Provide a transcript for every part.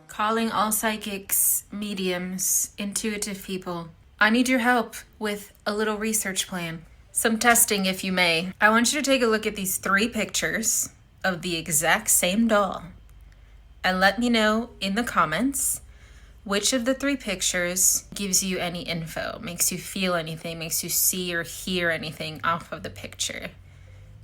Calling all psychics, mediums, intuitive people. I need your help with a little research plan. Some testing, if you may. I want you to take a look at these 3 pictures of the exact same doll and let me know in the comments which of the 3 pictures gives you any info, makes you feel anything, makes you see or hear anything off of the picture.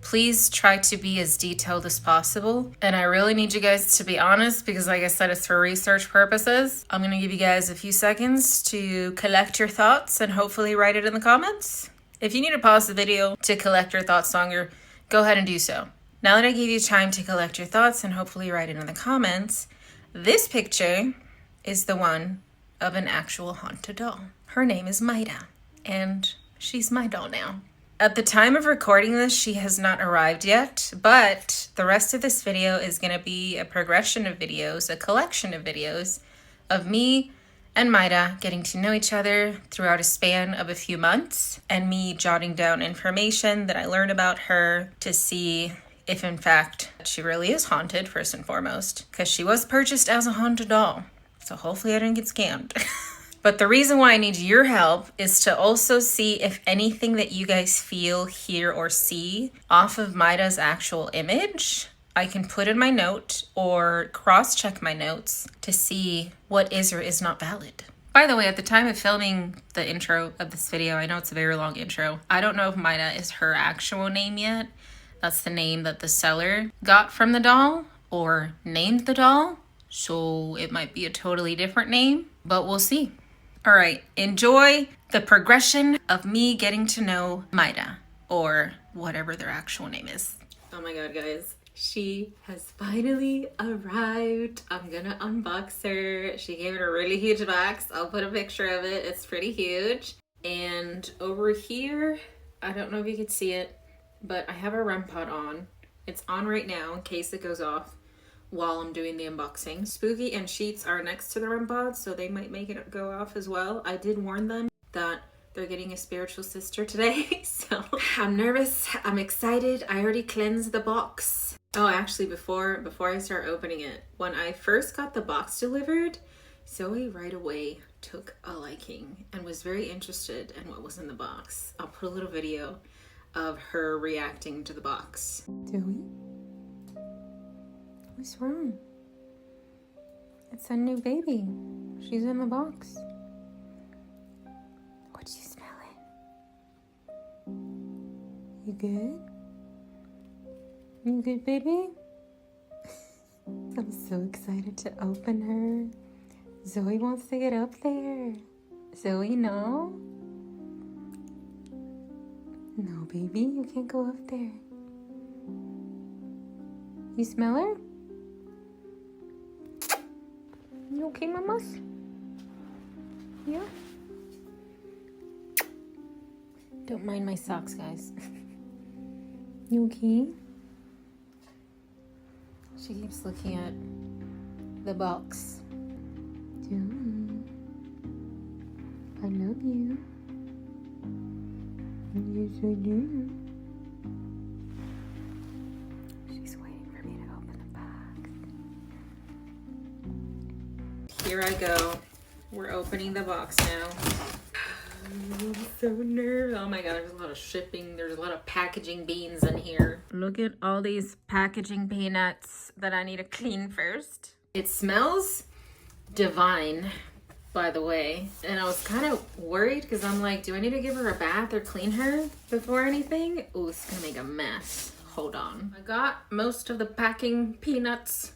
Please try to be as detailed as possible. And I really need you guys to be honest because like I said, it's for research purposes. I'm gonna give you guys a few seconds to collect your thoughts and hopefully write it in the comments. If you need to pause the video to collect your thoughts longer, go ahead and do so. Now that I gave you time to collect your thoughts and hopefully write it in the comments, this picture is the one of an actual haunted doll. Her name is Myra, and she's my doll now. At the time of recording this, she has not arrived yet, but the rest of this video is going to be a progression of videos, a collection of videos of me and Myra getting to know each other throughout a span of a few months, and me jotting down information that I learned about her to see if in fact she really is haunted, first and foremost, because she was purchased as a haunted doll. So hopefully I didn't get scammed. But the reason why I need your help is to also see if anything that you guys feel, hear, or see off of Myra's actual image, I can put in my note or cross-check my notes to see what is or is not valid. By the way, at the time of filming the intro of this video, I know it's a very long intro. I don't know if Myra is her actual name yet. That's the name that the seller got from the doll or named the doll. So it might be a totally different name, but we'll see. All right, enjoy the progression of me getting to know Myra, or whatever their actual name is. Oh my God, guys. She has finally arrived. I'm gonna unbox her. She gave it a really huge box. I'll put a picture of it. It's pretty huge. And over here, I don't know if you can see it, but I have a REM pod on. It's on right now in case it goes off while I'm doing the unboxing. Spooky and Sheets are next to the REM pod, so they might make it go off as well. I did warn them that they're getting a spiritual sister today, so I'm nervous, I'm excited. I already cleansed the box. Oh, actually, before I start opening it, when I first got the box delivered, Zoe right away took a liking and was very interested in what was in the box. I'll put a little video of her reacting to the box. Zoe? What's wrong? It's a new baby. She's in the box. What you smelling? You good? You good, baby? I'm so excited to open her. Zoe wants to get up there. Zoe, no? No, baby, you can't go up there. You smell her? You okay, mamas? Yeah? Don't mind my socks, guys. You okay? She keeps looking at the box. Joey, I love you. Yes, I do. She's waiting for me to open the box. Here I go. We're opening the box now. I'm so nervous. Oh my God, there's a lot of shipping. There's a lot of packaging beans in here. Look at all these packaging peanuts that I need to clean first. It smells divine, by the way. And I was kind of worried because I'm like, do I need to give her a bath or clean her before anything? Oh, it's gonna make a mess. Hold on. I got most of the packing peanuts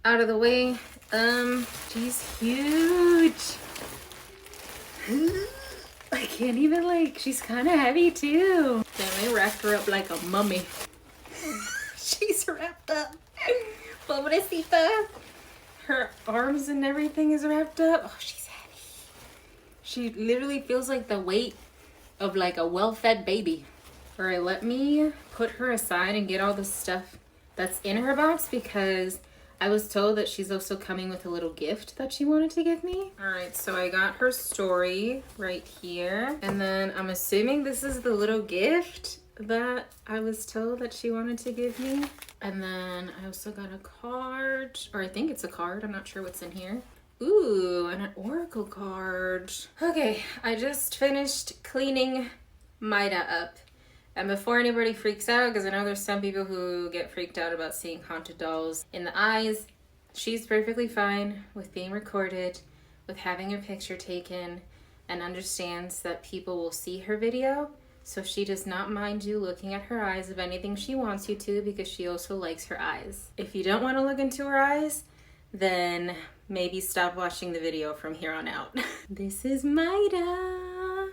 out of the way. She's huge. I can't even, like, she's kind of heavy too. Then they wrapped her up like a mummy. She's wrapped up. Pobrecita. Her arms and everything is wrapped up. Oh, she's heavy. She literally feels like the weight of like a well-fed baby. All right, let me put her aside and get all the stuff that's in her box because I was told that she's also coming with a little gift that she wanted to give me. All right, so I got her story right here. And then I'm assuming this is the little gift that I was told that she wanted to give me. And then I also got a card, or I think it's a card. I'm not sure what's in here. Ooh, and an oracle card. Okay, I just finished cleaning Myra up. And before anybody freaks out, because I know there's some people who get freaked out about seeing haunted dolls in the eyes, she's perfectly fine with being recorded, with having her picture taken, and understands that people will see her video. So she does not mind you looking at her eyes of anything she wants you to, because she also likes her eyes. If you don't want to look into her eyes, then maybe stop watching the video from here on out. This is Myra.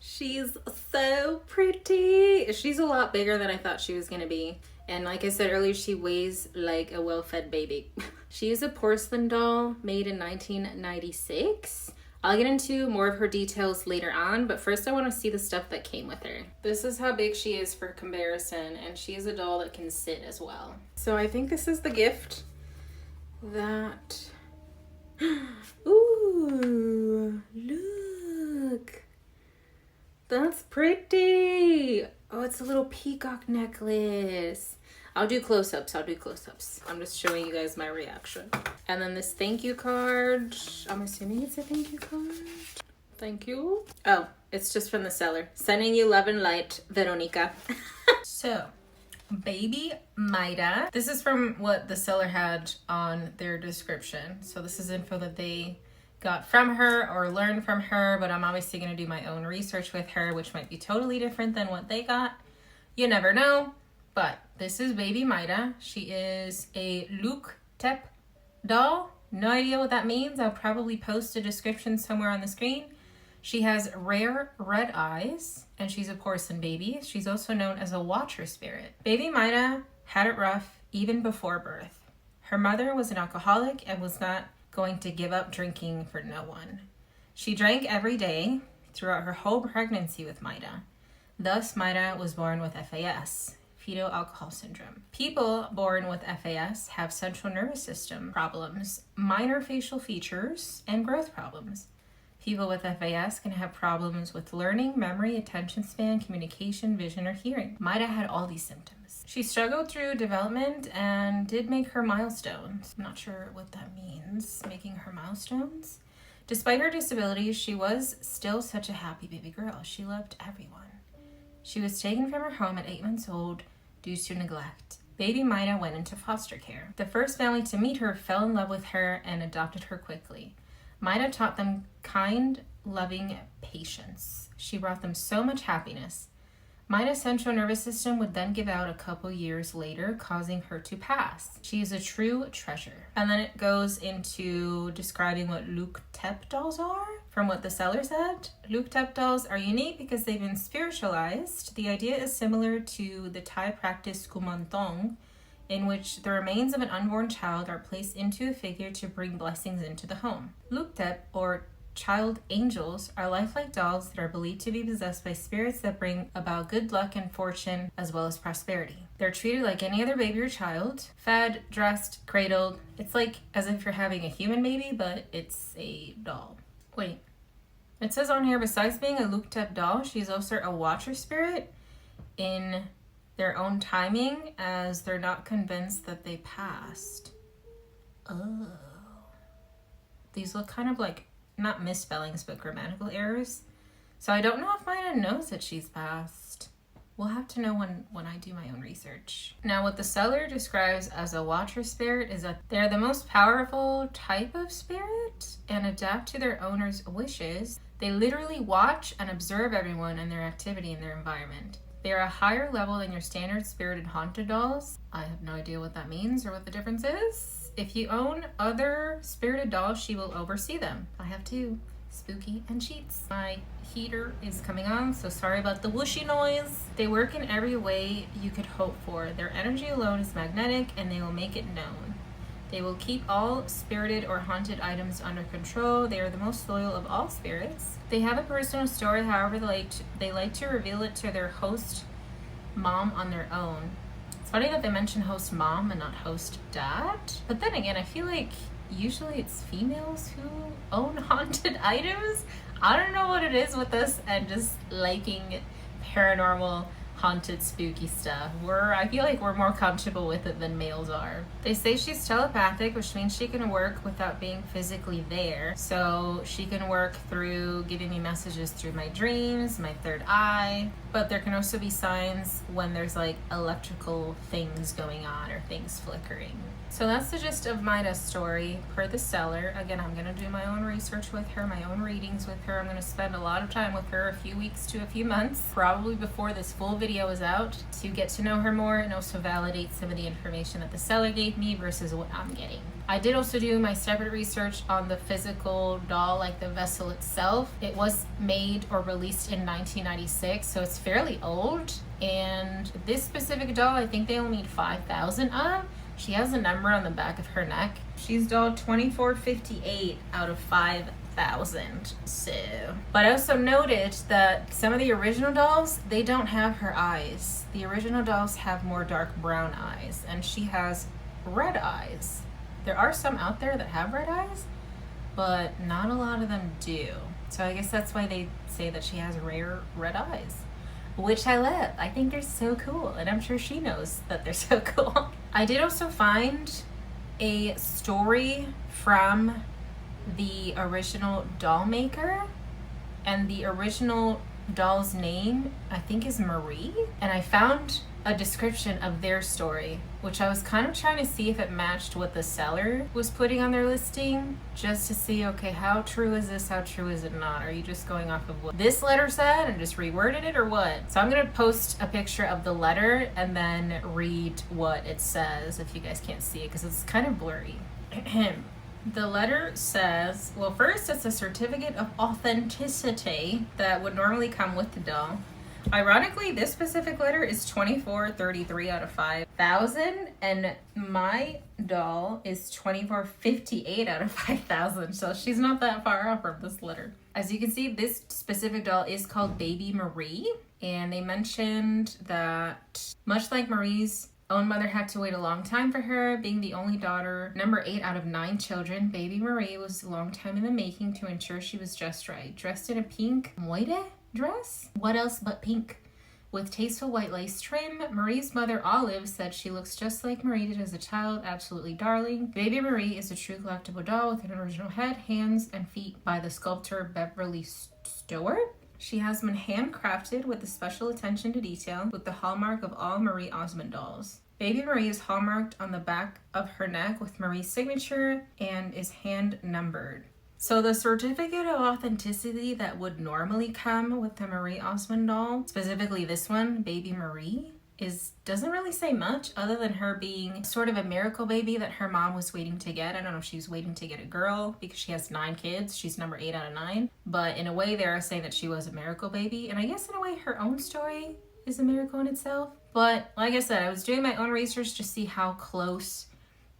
She's so pretty. She's a lot bigger than I thought she was gonna be. And like I said earlier, she weighs like a well-fed baby. She is a porcelain doll made in 1996. I'll get into more of her details later on, but first I want to see the stuff that came with her. This is how big she is for comparison, and she is a doll that can sit as well. So I think this is the gift that... Ooh, look. That's pretty. Oh, it's a little peacock necklace. I'll do close-ups. I'm just showing you guys my reaction. And then this thank you card. I'm assuming it's a thank you card. Thank you. Oh, it's just from the seller. Sending you love and light, Veronica. So, baby Myra. This is from what the seller had on their description. So this is info that they got from her or learned from her, but I'm obviously going to do my own research with her, which might be totally different than what they got. You never know. But this is baby Myra. She is a Luke Tep doll. No idea what that means. I'll probably post a description somewhere on the screen. She has rare red eyes, and she's a porcelain baby. She's also known as a watcher spirit. Baby Myra had it rough even before birth. Her mother was an alcoholic and was not going to give up drinking for no one. She drank every day throughout her whole pregnancy with Myra. Thus, Myra was born with FAS, fetal alcohol syndrome. People born with FAS have central nervous system problems, minor facial features, and growth problems. People with FAS can have problems with learning, memory, attention span, communication, vision, or hearing. Myra had all these symptoms. She struggled through development and did make her milestones. I'm not sure what that means, making her milestones. Despite her disabilities, she was still such a happy baby girl. She loved everyone. She was taken from her home at 8 months old due to neglect. Baby Myra went into foster care. The first family to meet her fell in love with her and adopted her quickly. Myra taught them kind, loving patience. She brought them so much happiness. Myra's central nervous system would then give out a couple years later, causing her to pass. She is a true treasure. And then it goes into describing what Luke Tep dolls are. From what the seller said, Luke Tep dolls are unique because they've been spiritualized. The idea is similar to the Thai practice Kumantong, in which the remains of an unborn child are placed into a figure to bring blessings into the home. Luke Tep, or child angels, are lifelike dolls that are believed to be possessed by spirits that bring about good luck and fortune, as well as prosperity. They're treated like any other baby or child, fed, dressed, cradled. It's like as if you're having a human baby, but it's a doll. Wait, it says on here, besides being a Luke Tep doll, she's also a watcher spirit in their own timing, as they're not convinced that they passed. Oh. These look kind of like, not misspellings, but grammatical errors. So I don't know if Myra knows that she's passed. We'll have to know when I do my own research. Now, what the seller describes as a watcher spirit is that they're the most powerful type of spirit and adapt to their owner's wishes. They literally watch and observe everyone and their activity in their environment. They are a higher level than your standard spirited haunted dolls. I have no idea what that means or what the difference is. If you own other spirited dolls, she will oversee them. I have two, Spooky and Sheets. My heater is coming on, so sorry about the whooshy noise. They work in every way you could hope for. Their energy alone is magnetic, and they will make it known. They will keep all spirited or haunted items under control. They are the most loyal of all spirits. They have a personal story, however they like to reveal it to their host mom on their own. It's funny that they mention host mom and not host dad. But then again, I feel like usually it's females who own haunted items. I don't know what it is with us and just liking paranormal, haunted, spooky stuff. I feel like we're more comfortable with it than males are. They say she's telepathic, which means she can work without being physically there. So she can work through giving me messages through my dreams, my third eye. But there can also be signs when there's like electrical things going on or things flickering. So that's the gist of Myra's story per the seller. Again, I'm going to do my own research with her, my own readings with her. I'm going to spend a lot of time with her, a few weeks to a few months, probably before this full video is out, to get to know her more and also validate some of the information that the seller gave me versus what I'm getting. I did also do my separate research on the physical doll, like the vessel itself. It was made or released in 1996, so it's fairly old. And this specific doll, I think they only made 5,000 of. She has a number on the back of her neck. She's doll 2458 out of 5,000. So, but I also noted that some of the original dolls, they don't have her eyes. The original dolls have more dark brown eyes, and she has red eyes. There are some out there that have red eyes, but not a lot of them do. So I guess that's why they say that she has rare red eyes, which I love. I think they're so cool, and I'm sure she knows that they're so cool. I did also find a story from the original doll maker, and the original doll's name, I think, is Marie. And I found a description of their story, which I was kind of trying to see if it matched what the seller was putting on their listing, just to see, okay, how true is this, how true is it not? Are you just going off of what this letter said and just reworded it, or what? So I'm gonna post a picture of the letter and then read what it says if you guys can't see it, because it's kind of blurry. The letter says, well, first it's a certificate of authenticity that would normally come with the doll. Ironically, this specific letter is 2433 out of 5,000, and my doll is 2458 out of 5,000, so she's not that far off from this letter. As you can see, this specific doll is called Baby Marie, and they mentioned that much like Marie's own mother had to wait a long time for her, being the only daughter, number 8 out of 9 children. Baby Marie was a long time in the making to ensure she was just right. Dressed in a pink moire dress? What else but pink? With tasteful white lace trim, Marie's mother, Olive, said she looks just like Marie did as a child, absolutely darling. Baby Marie is a true collectible doll with an original head, hands, and feet by the sculptor Beverly Stower. She has been handcrafted with a special attention to detail with the hallmark of all Marie Osmond dolls. Baby Marie is hallmarked on the back of her neck with Marie's signature and is hand numbered. So the certificate of authenticity that would normally come with the Marie Osmond doll, specifically this one, Baby Marie, doesn't really say much other than her being sort of a miracle baby that her mom was waiting to get. I don't know if she was waiting to get a girl because she has 9 kids. She's number 8 out of 9. But in a way, they're saying that she was a miracle baby. And I guess in a way, her own story is a miracle in itself. But like I said, I was doing my own research to see how close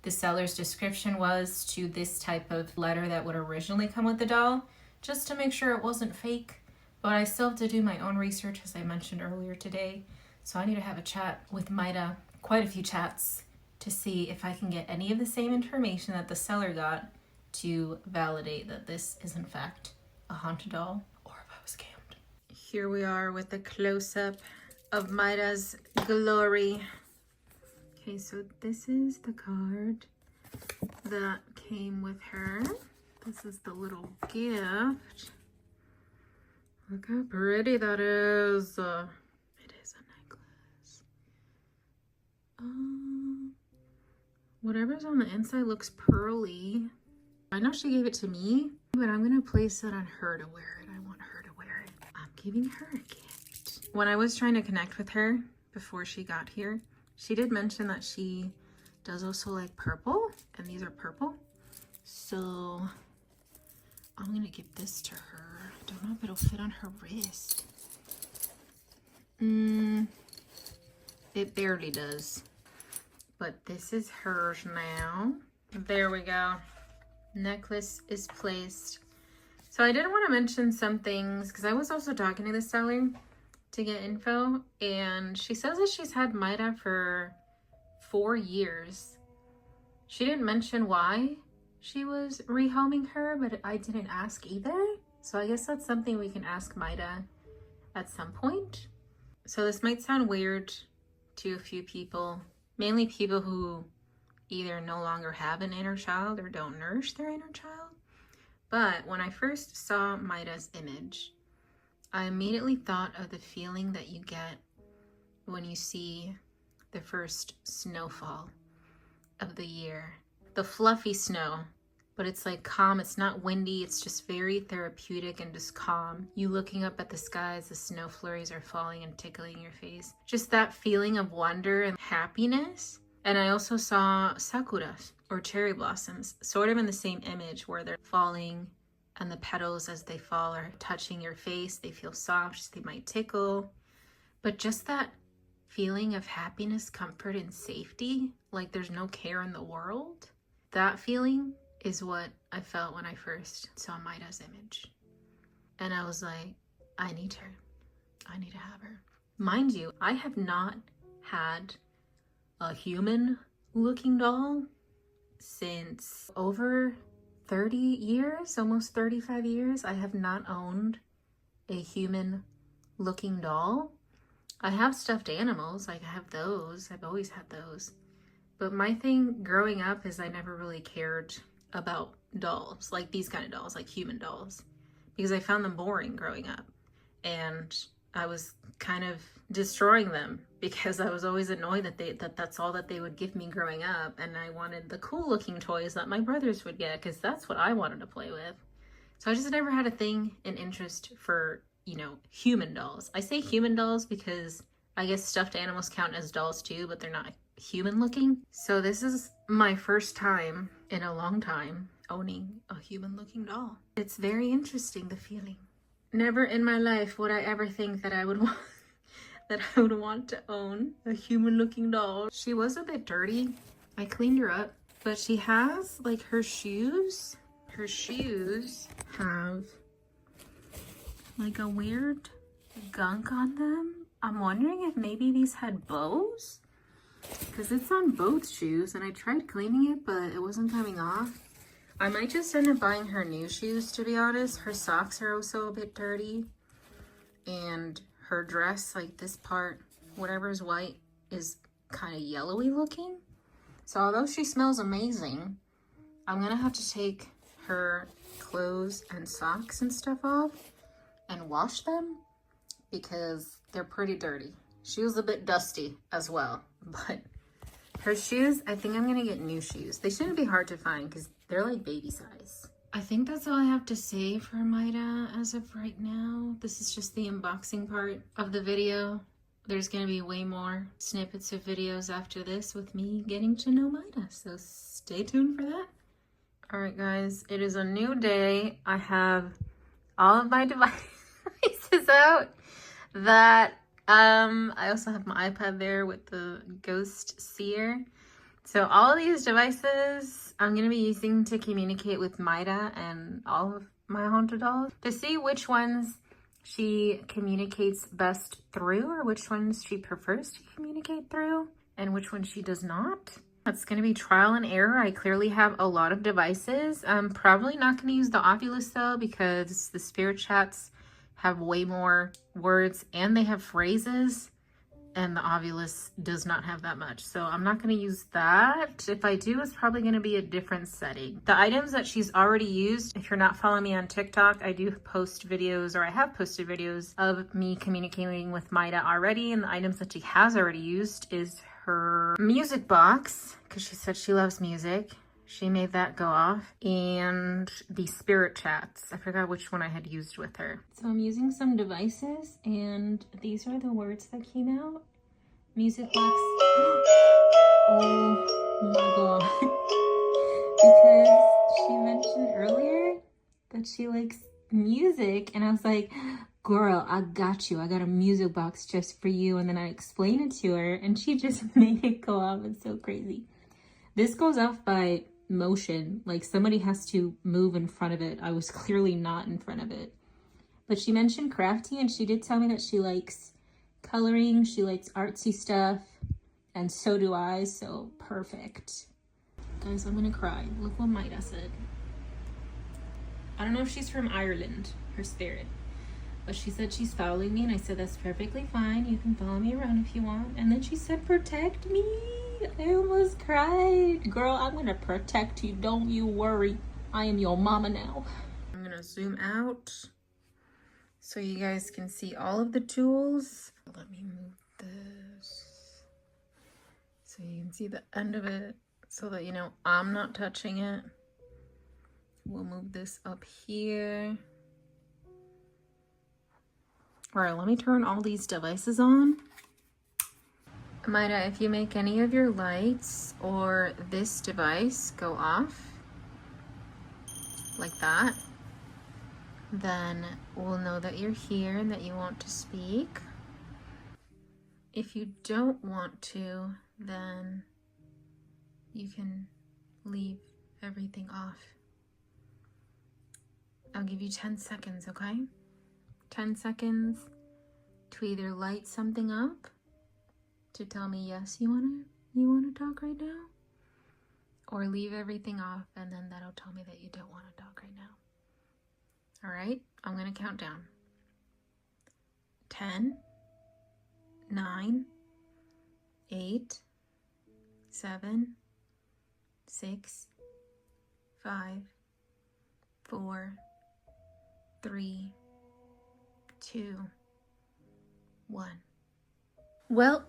the seller's description was to this type of letter that would originally come with the doll, just to make sure it wasn't fake. But I still have to do my own research, as I mentioned earlier today. So I need to have a chat with Myra, quite a few chats, to see if I can get any of the same information that the seller got to validate that this is in fact a haunted doll, or if I was scammed. Here we are with a close-up of Myra's glory. Okay, so this is the card that came with her. This is the little gift. Look how pretty that is. It is a necklace. Whatever's on the inside looks pearly. I know she gave it to me, but I'm gonna place it on her to wear it. I want her to wear it. I'm giving her a gift. When I was trying to connect with her before she got here, she did mention that she does also like purple, and these are purple. So I'm gonna give this to her. I don't know if it'll fit on her wrist. It barely does. But this is hers now. There we go. Necklace is placed. So I did want to mention some things, because I was also talking to the seller to get info, and she says that she's had Myra for 4 years. She didn't mention why she was rehoming her, but I didn't ask either. So I guess that's something we can ask Myra at some point. So this might sound weird to a few people, mainly people who either no longer have an inner child or don't nourish their inner child. But when I first saw Myra's image, I immediately thought of the feeling that you get when you see the first snowfall of the year. The fluffy snow, but it's like calm. It's not windy. It's just very therapeutic and just calm. You looking up at the sky as the snow flurries are falling and tickling your face. Just that feeling of wonder and happiness. And I also saw sakuras, or cherry blossoms, sort of in the same image where they're falling and the petals as they fall are touching your face. They feel soft, they might tickle. But just that feeling of happiness, comfort, and safety, like there's no care in the world. That feeling is what I felt when I first saw Myra's image. And I was like, I need her. I need to have her. Mind you, I have not had a human looking doll since over 30 years, almost 35 years. I have not owned a human looking doll. I have stuffed animals, like I have those. I've always had those. But my thing growing up is I never really cared about dolls, like these kind of dolls, like human dolls, because I found them boring growing up. And I was kind of destroying them because I was always annoyed that that's all that they would give me growing up. And I wanted the cool looking toys that my brothers would get because that's what I wanted to play with. So I just never had a thing, an interest for, you know, human dolls. I say human dolls because I guess stuffed animals count as dolls too, but they're not human looking. So this is my first time in a long time owning a human looking doll. It's very interesting, the feeling. Never in my life would I ever think that I would want to own a human looking doll. She was a bit dirty. I cleaned her up, but she has like her shoes have like a weird gunk on them. I'm wondering if maybe these had bows, because it's on both shoes, and I tried cleaning it, but it wasn't coming off. I might just end up buying her new shoes, to be honest. Her socks are also a bit dirty, and her dress, like this part, whatever's white, is kind of yellowy looking. So although she smells amazing, I'm gonna have to take her clothes and socks and stuff off and wash them because they're pretty dirty. She was a bit dusty as well, but her shoes, I think I'm gonna get new shoes. They shouldn't be hard to find because they're like baby size. I think that's all I have to say for Myra as of right now. This is just the unboxing part of the video. There's gonna be way more snippets of videos after this with me getting to know Myra, so stay tuned for that. All right, guys, it is a new day. I have all of my devices out. I also have my iPad there with the Ghost Seer. So all of these devices I'm going to be using to communicate with Myra and all of my haunted dolls to see which ones she communicates best through, or which ones she prefers to communicate through, and which ones she does not. That's going to be trial and error. I clearly have a lot of devices. I'm probably not going to use the Oculus though, because the spirit chats have way more words and they have phrases, and the Oculus does not have that much. So I'm not going to use that. If I do, it's probably going to be a different setting. The items that she's already used, if you're not following me on TikTok, I do post videos, or I have posted videos of me communicating with Myra already. And the items that she has already used is her music box, because she said she loves music. She made that go off. And the spirit chats. I forgot which one I had used with her. So I'm using some devices, and these are the words that came out. Music box. Oh my god. Because she mentioned earlier that she likes music, and I was like, girl, I got you. I got a music box just for you. And then I explained it to her, and she just made it go off. It's so crazy. This goes off by motion, like somebody has to move in front of it. I was clearly not in front of it. But she mentioned crafty, and she did tell me that she likes coloring, she likes artsy stuff, And so do I, so perfect. Guys, I'm gonna cry. Look what Myra said. I don't know if she's from Ireland, her spirit. But she said she's following me, and I said that's perfectly fine. You can follow me around if you want. And then she said, protect me. I almost cried. Girl, I'm gonna protect you. Don't you worry. I am your mama now. I'm gonna zoom out so you guys can see all of the tools. Let me move this so you can see the end of it so that you know I'm not touching it. We'll move this up here. All right, let me turn all these devices on. Myra, if you make any of your lights or this device go off like that, then we'll know that you're here and that you want to speak. If you don't want to, then you can leave everything off. I'll give you 10 seconds, okay? 10 seconds to either light something up, to tell me yes, you wanna talk right now, or leave everything off, and then that'll tell me that you don't want to talk right now. All right, I'm gonna count down. 10, 9, 8, 7, 6, 5, 4, 3, 2, 1. Well,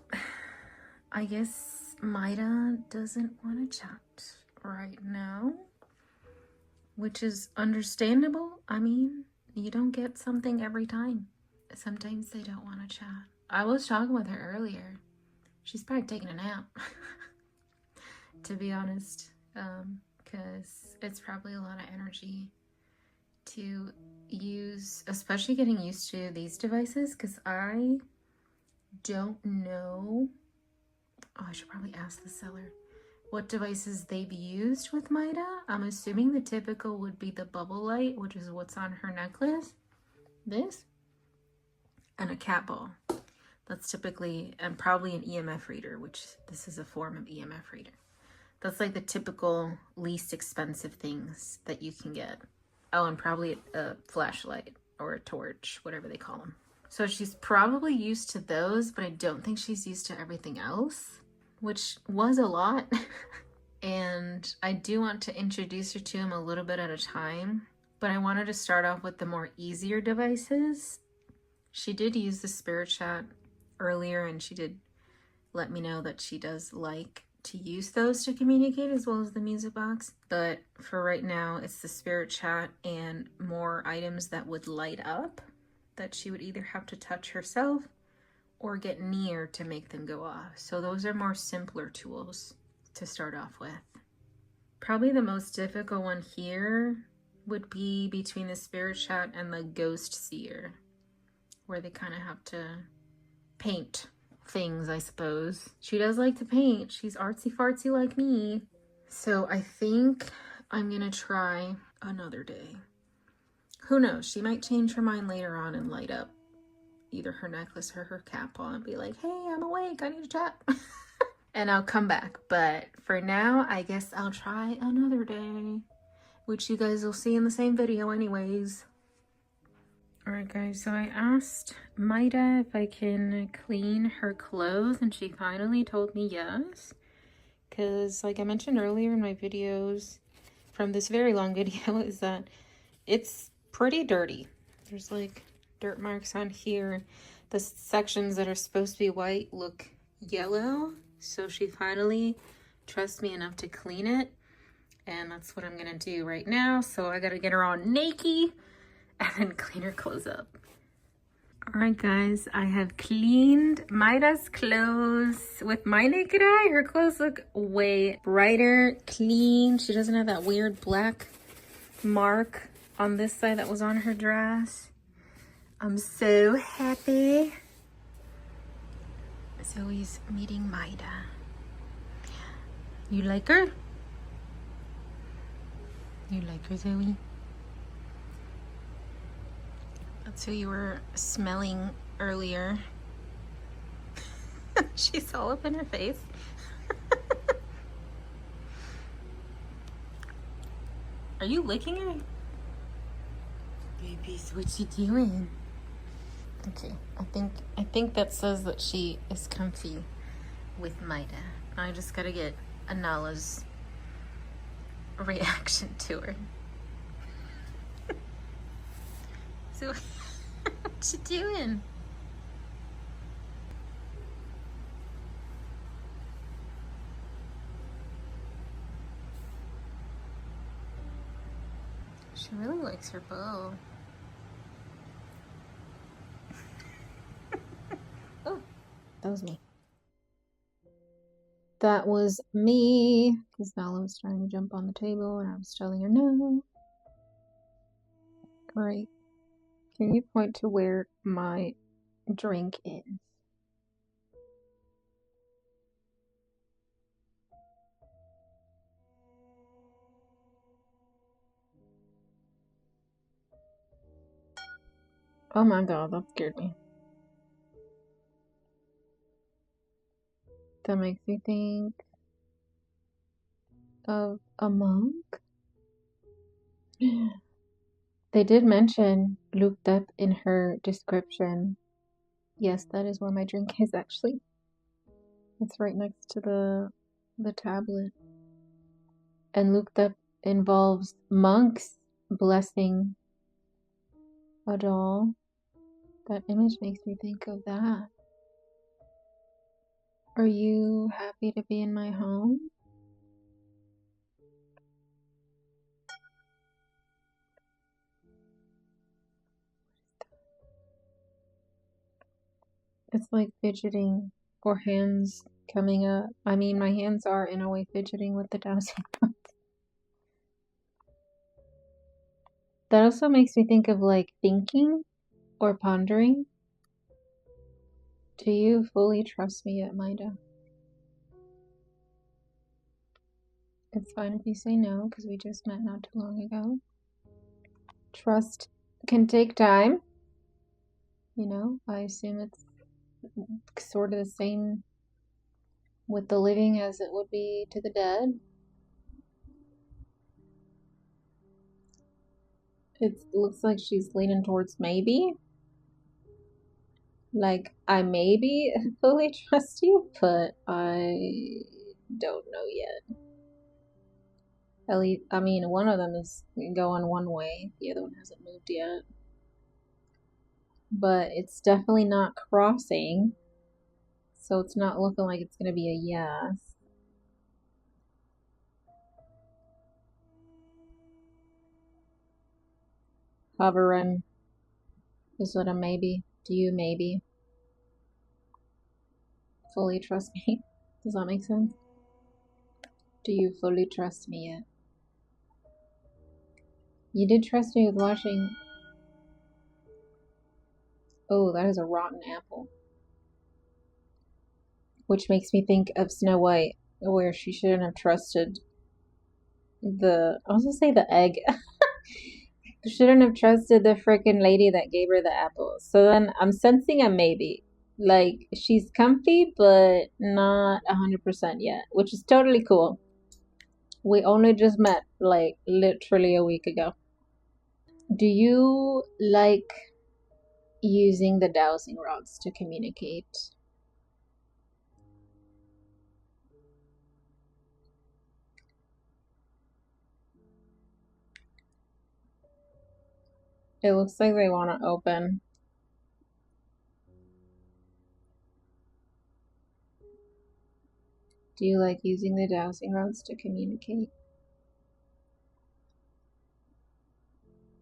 I guess Myra doesn't want to chat right now, which is understandable. I mean, you don't get something every time. Sometimes they don't want to chat. I was talking with her earlier. She's probably taking a nap, to be honest, because it's probably a lot of energy to use, especially getting used to these devices, because I don't know. Oh, I should probably ask the seller what devices they've used with Myra. I'm assuming the typical would be the bubble light, which is what's on her necklace. This. And a cat ball. That's typically, and probably an EMF reader, which this is a form of EMF reader. That's like the typical least expensive things that you can get. Oh, and probably a flashlight or a torch, whatever they call them. So she's probably used to those, but I don't think she's used to everything else, which was a lot. And I do want to introduce her to him a little bit at a time, but I wanted to start off with the more easier devices. She did use the spirit chat earlier, and she did let me know that she does like to use those to communicate as well as the music box. But for right now, it's the spirit chat and more items that would light up that she would either have to touch herself or get near to make them go off. So those are more simpler tools to start off with. Probably the most difficult one here would be between the spirit chat and the ghost seer, where they kind of have to paint things, I suppose. She does like to paint. She's artsy fartsy like me. So I think I'm gonna try another day. Who knows? She might change her mind later on and light up either her necklace or her cap on and be like, hey, I'm awake, I need to chat. And I'll come back. But for now, I guess I'll try another day, which you guys will see in the same video anyways. Alright guys, so I asked Myra if I can clean her clothes, and she finally told me yes. Because like I mentioned earlier in my videos, from this very long video, is that it's pretty dirty. There's like dirt marks on here. The sections that are supposed to be white look yellow. So she finally trusts me enough to clean it. And that's what I'm gonna do right now. So I gotta get her all naked and then clean her clothes up. All right guys, I have cleaned Myra's clothes with my naked eye. Her clothes look way brighter, clean. She doesn't have that weird black mark on this side that was on her dress. I'm so happy. Zoe's meeting Myra. You like her? You like her, Zoe? That's who you were smelling earlier. She's all up in her face. Are you licking her? Babies, what you doing? Okay, I think that says that she is comfy with Maida. I just gotta get Anala's reaction to her. So, what you doing? She really likes her bow. Oh, that was me. That was me. Because Nala was trying to jump on the table and I was telling her no. Great. Can you point to where my drink is? Oh my god, that scared me. That makes me think of a monk. They did mention looked up in her description. Yes, that is where my drink is actually. It's right next to the tablet. And looked up involves monks blessing a doll. That image makes me think of that. Are you happy to be in my home? It's like fidgeting or hands coming up. I mean, my hands are in a way fidgeting with the dowsing rod. That also makes me think of like thinking or pondering. Do you fully trust me yet, Maida? It's fine if you say no, because we just met not too long ago. Trust can take time. You know, I assume it's sort of the same with the living as it would be to the dead. It looks like she's leaning towards maybe. Like, I maybe fully trust you, but I don't know yet. At least, I mean, one of them is going one way, the other one hasn't moved yet. But it's definitely not crossing, so it's not looking like it's gonna be a yes. Hovering is what a maybe. Do you maybe fully trust me? Does that make sense? Do you fully trust me yet? You did trust me with watching. Oh, that is a rotten apple. Which makes me think of Snow White, where she shouldn't have trusted I was gonna say the egg. Shouldn't have trusted the freaking lady that gave her the apple. So then I'm sensing a maybe. Like, she's comfy, but not 100% yet, which is totally cool. We only just met, like, literally a week ago. Do you like using the dowsing rods to communicate? It looks like they want to open. Do you like using the dowsing rods to communicate?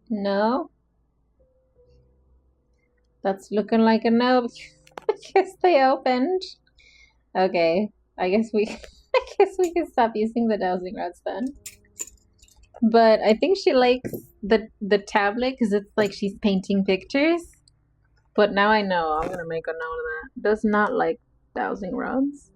No? That's looking like a no. I guess they opened. Okay. I guess we I guess we can stop using the dowsing rods then. But I think she likes the tablet because it's like she's painting pictures. But now I know. I'm gonna make a note of that. Does not like dowsing rods.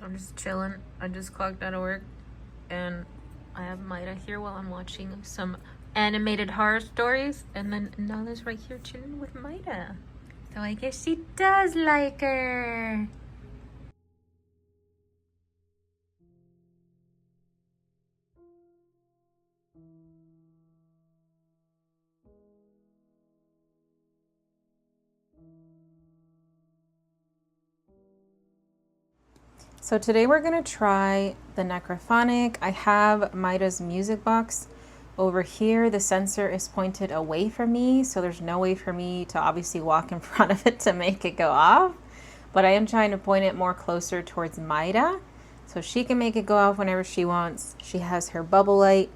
I'm just chilling. I just clocked out of work and I have Myra here while I'm watching some animated horror stories, and then Nala's right here chilling with Myra. So I guess she does like her. So today we're gonna try the Necrophonic. I have Myra's music box over here. The sensor is pointed away from me, so there's no way for me to obviously walk in front of it to make it go off. But I am trying to point it more closer towards Myra so she can make it go off whenever she wants. She has her bubble light,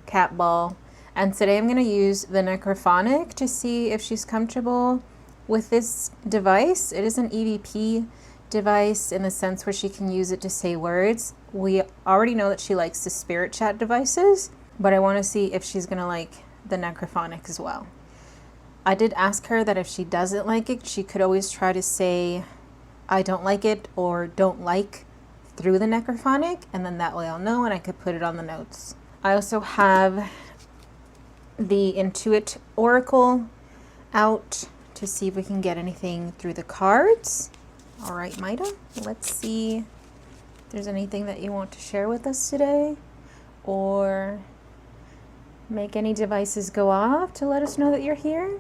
cat ball, and today I'm gonna use the Necrophonic to see if she's comfortable with this device. It is an EVP device in the sense where she can use it to say words. We already know that she likes the spirit chat devices, but I want to see if she's gonna like the Necrophonic as well. I did ask her that if she doesn't like it, she could always try to say I don't like it or don't like through the Necrophonic, and then that way I'll know and I could put it on the notes. I also have the Intuit Oracle out to see if we can get anything through the cards. All right, Myra, let's see if there's anything that you want to share with us today or make any devices go off to let us know that you're here.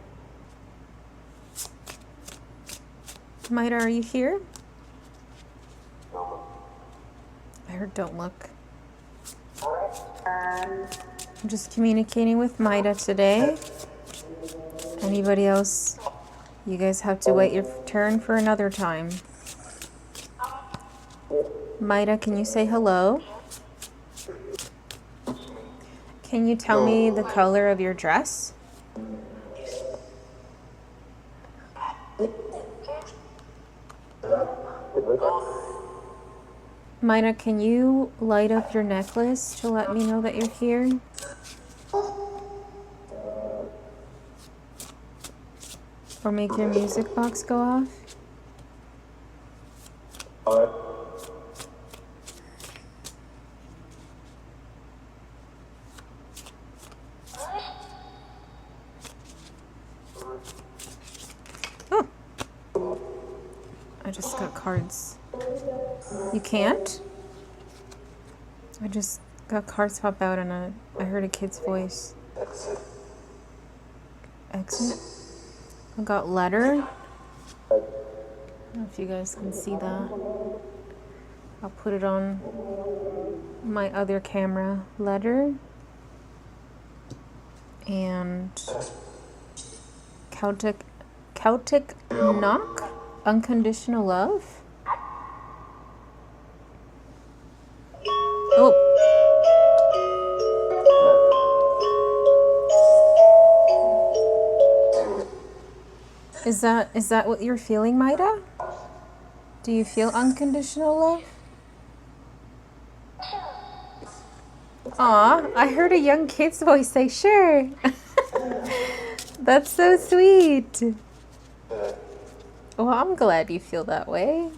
Myra, are you here? I heard don't look. I'm just communicating with Myra today. Anybody else? You guys have to wait your turn for another time. Myra, can you say hello? Can you tell me the color of your dress? Myra, can you light up your necklace to let me know that you're here? Or make your music box go off? Oh! I just got cards. You can't? I just got cards pop out and I heard a kid's voice. Exit? I got letter. I don't know if you guys can see that. I'll put it on my other camera. Letter. And Celtic knock. Unconditional love. Oh. Is that what you're feeling, Myra? Do you feel unconditional love? Aw, I heard a young kid's voice say, sure. That's so sweet. Well, I'm glad you feel that way.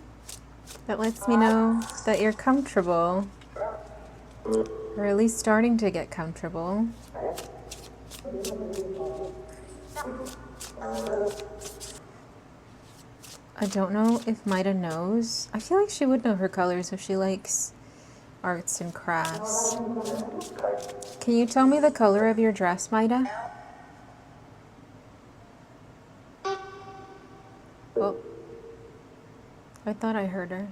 That lets me know that you're comfortable. Or at least starting to get comfortable. I don't know if Myra knows. I feel like she would know her colors if she likes arts and crafts. Can you tell me the color of your dress, Myra? Oh, I thought I heard her.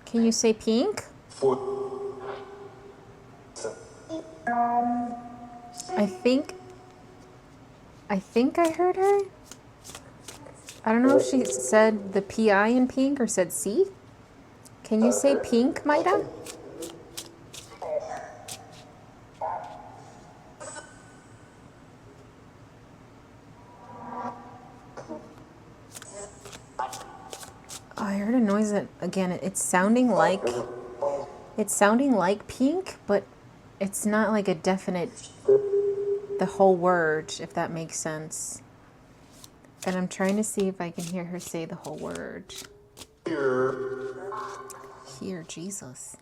Can you say pink? I think I heard her. I don't know if she said the PI in pink or said C. Can you say pink, Myra? Oh, I heard a noise that, again, it's sounding like pink, but it's not like a definite, the whole word, if that makes sense. And I'm trying to see if I can hear her say the whole word. Here, Jesus.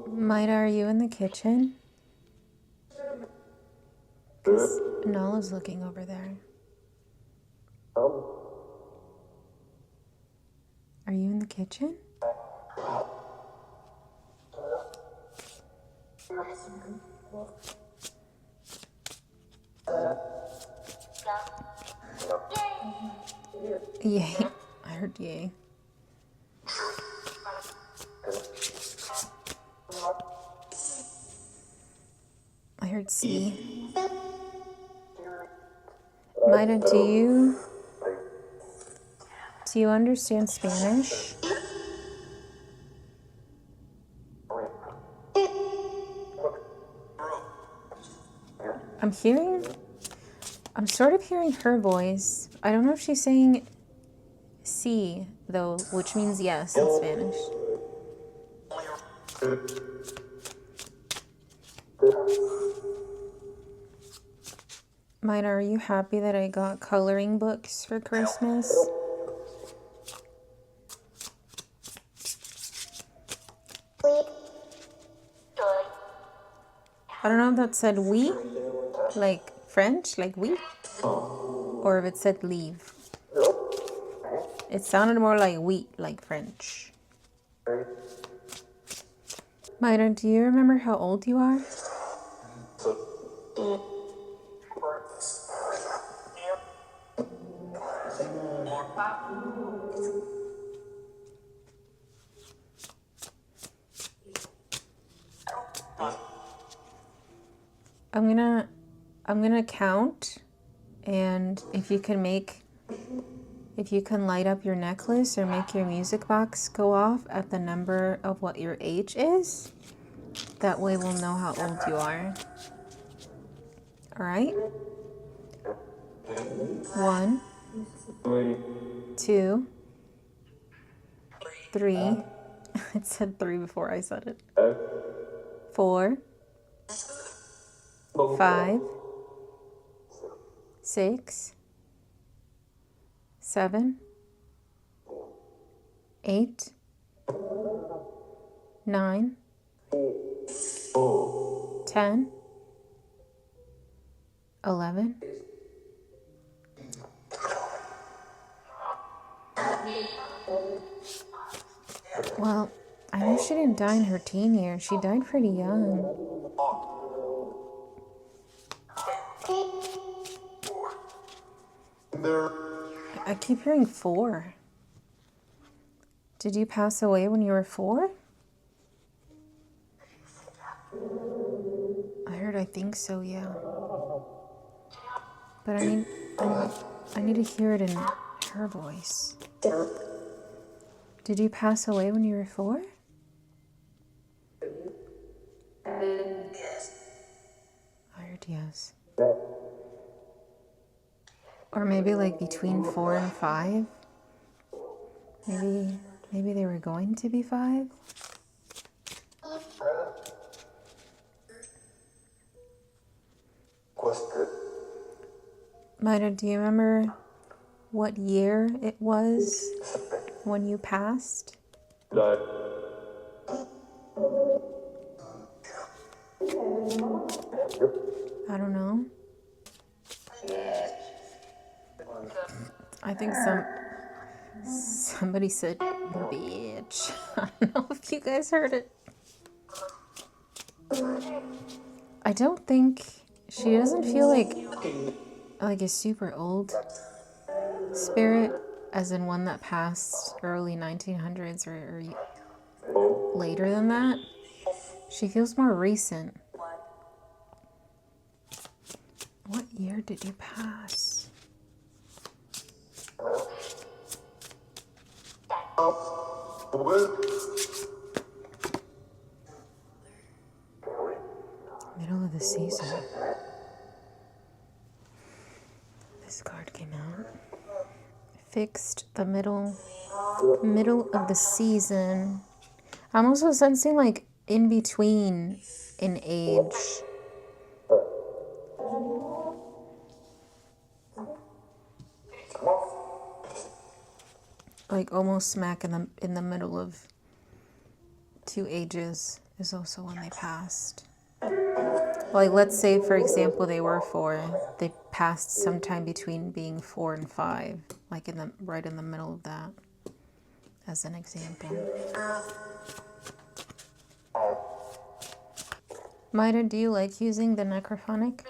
Maida, are you in the kitchen? Because Nala's looking over there. Are you in the kitchen? Yay. I heard yay. I heard C. Maida, do you understand Spanish? I'm sort of hearing her voice. I don't know if she's saying sí, though, which means yes in Spanish. Maida, are you happy that I got coloring books for Christmas? I don't know if that said oui, like French, like oui, or if it said leave. It sounded more like wheat, like French. Maida, do you remember how old you are? I'm gonna count, and if you can light up your necklace or make your music box go off at the number of what your age is, that way we'll know how old you are. All right? 1, 2, 3. It said 3 before I said it. 4, 5, 6, 7, 8, 9, 10, 11. Well, I know she didn't die in her teen years. She died pretty young. I keep hearing 4. Did you pass away when you were 4? I think so, yeah. But I need to hear it in her voice. Did you pass away when you were 4? I heard yes. Or maybe like between 4 and 5? Maybe they were going to be 5? Maida, do you remember what year it was when you passed? I don't know. I think somebody said bitch. I don't know if you guys heard it. I don't think she doesn't feel like a super old spirit, as in one that passed early 1900s or later than that. She feels more recent. What year did you pass? Middle of the season. This card came out. Fixed the middle of the season. I'm also sensing like in between in age. like almost smack in the middle of 2 ages is also when they passed. Like, let's say, for example, they were 4. They passed sometime between being 4 and 5, like right in the middle of that, as an example. Myra, do you like using the necrophonic?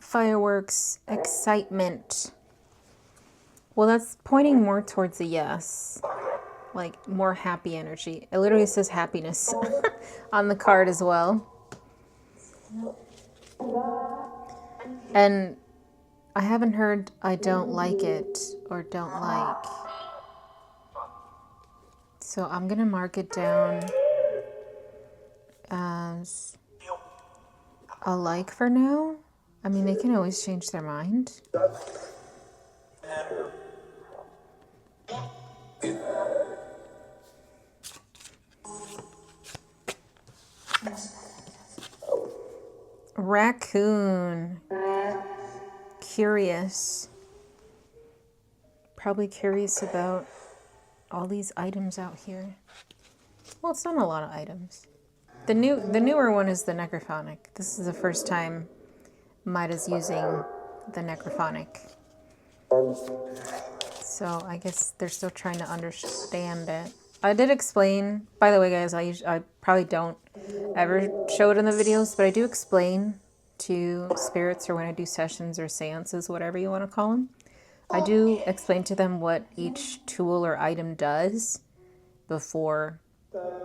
Fireworks, excitement. Well, that's pointing more towards a yes. Like more happy energy. It literally says happiness on the card as well. And I haven't heard I don't like it or don't like. So I'm going to mark it down as a like for now. I mean, they can always change their mind. Raccoon. Curious. Probably curious about all these items out here. Well, it's not a lot of items. The newer one is the necrophonic. This is the first time Myra's using the necrophonic. So I guess they're still trying to understand it. I did explain, by the way guys, I probably don't ever show it in the videos, but I do explain to spirits, or when I do sessions or seances, whatever you want to call them. I do explain to them what each tool or item does before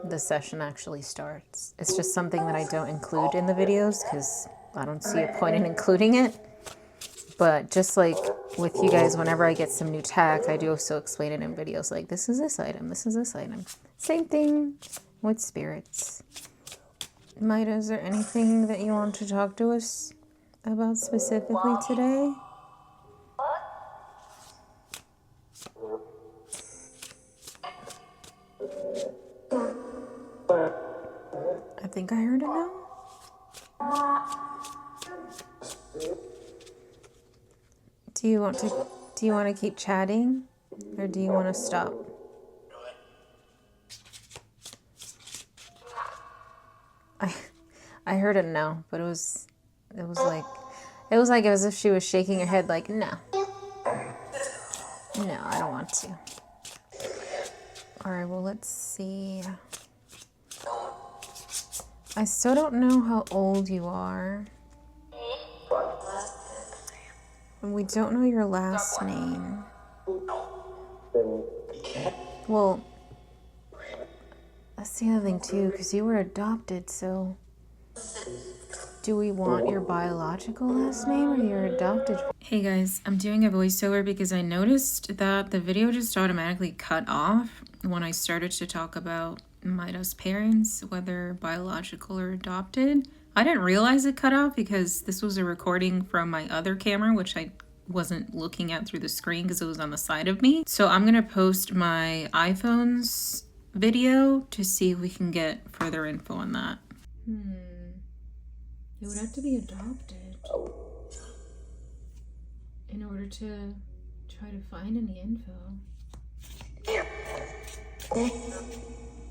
the session actually starts. It's just something that I don't include in the videos because I don't see a point in including it. But just like with you guys, whenever I get some new tech, I do also explain it in videos like, this is this item, this is this item. Same thing with spirits. Myra, is there anything that you want to talk to us about specifically today? I think I heard a no. Do you want to keep chatting, or do you want to stop? I heard a no, but it was like as if she was shaking her head like, no, I don't want to. All right, well, let's see. I still don't know how old you are. And we don't know your last name. Well, that's the other thing too, because you were adopted, so do we want your biological last name or your adopted? Hey guys, I'm doing a voiceover because I noticed that the video just automatically cut off when I started to talk about Myra's parents, whether biological or adopted. I didn't realize it cut off because this was a recording from my other camera, which I wasn't looking at through the screen because it was on the side of me. So I'm going to post my iPhone's video to see if we can get further info on that. It would have to be adopted in order to try to find any info.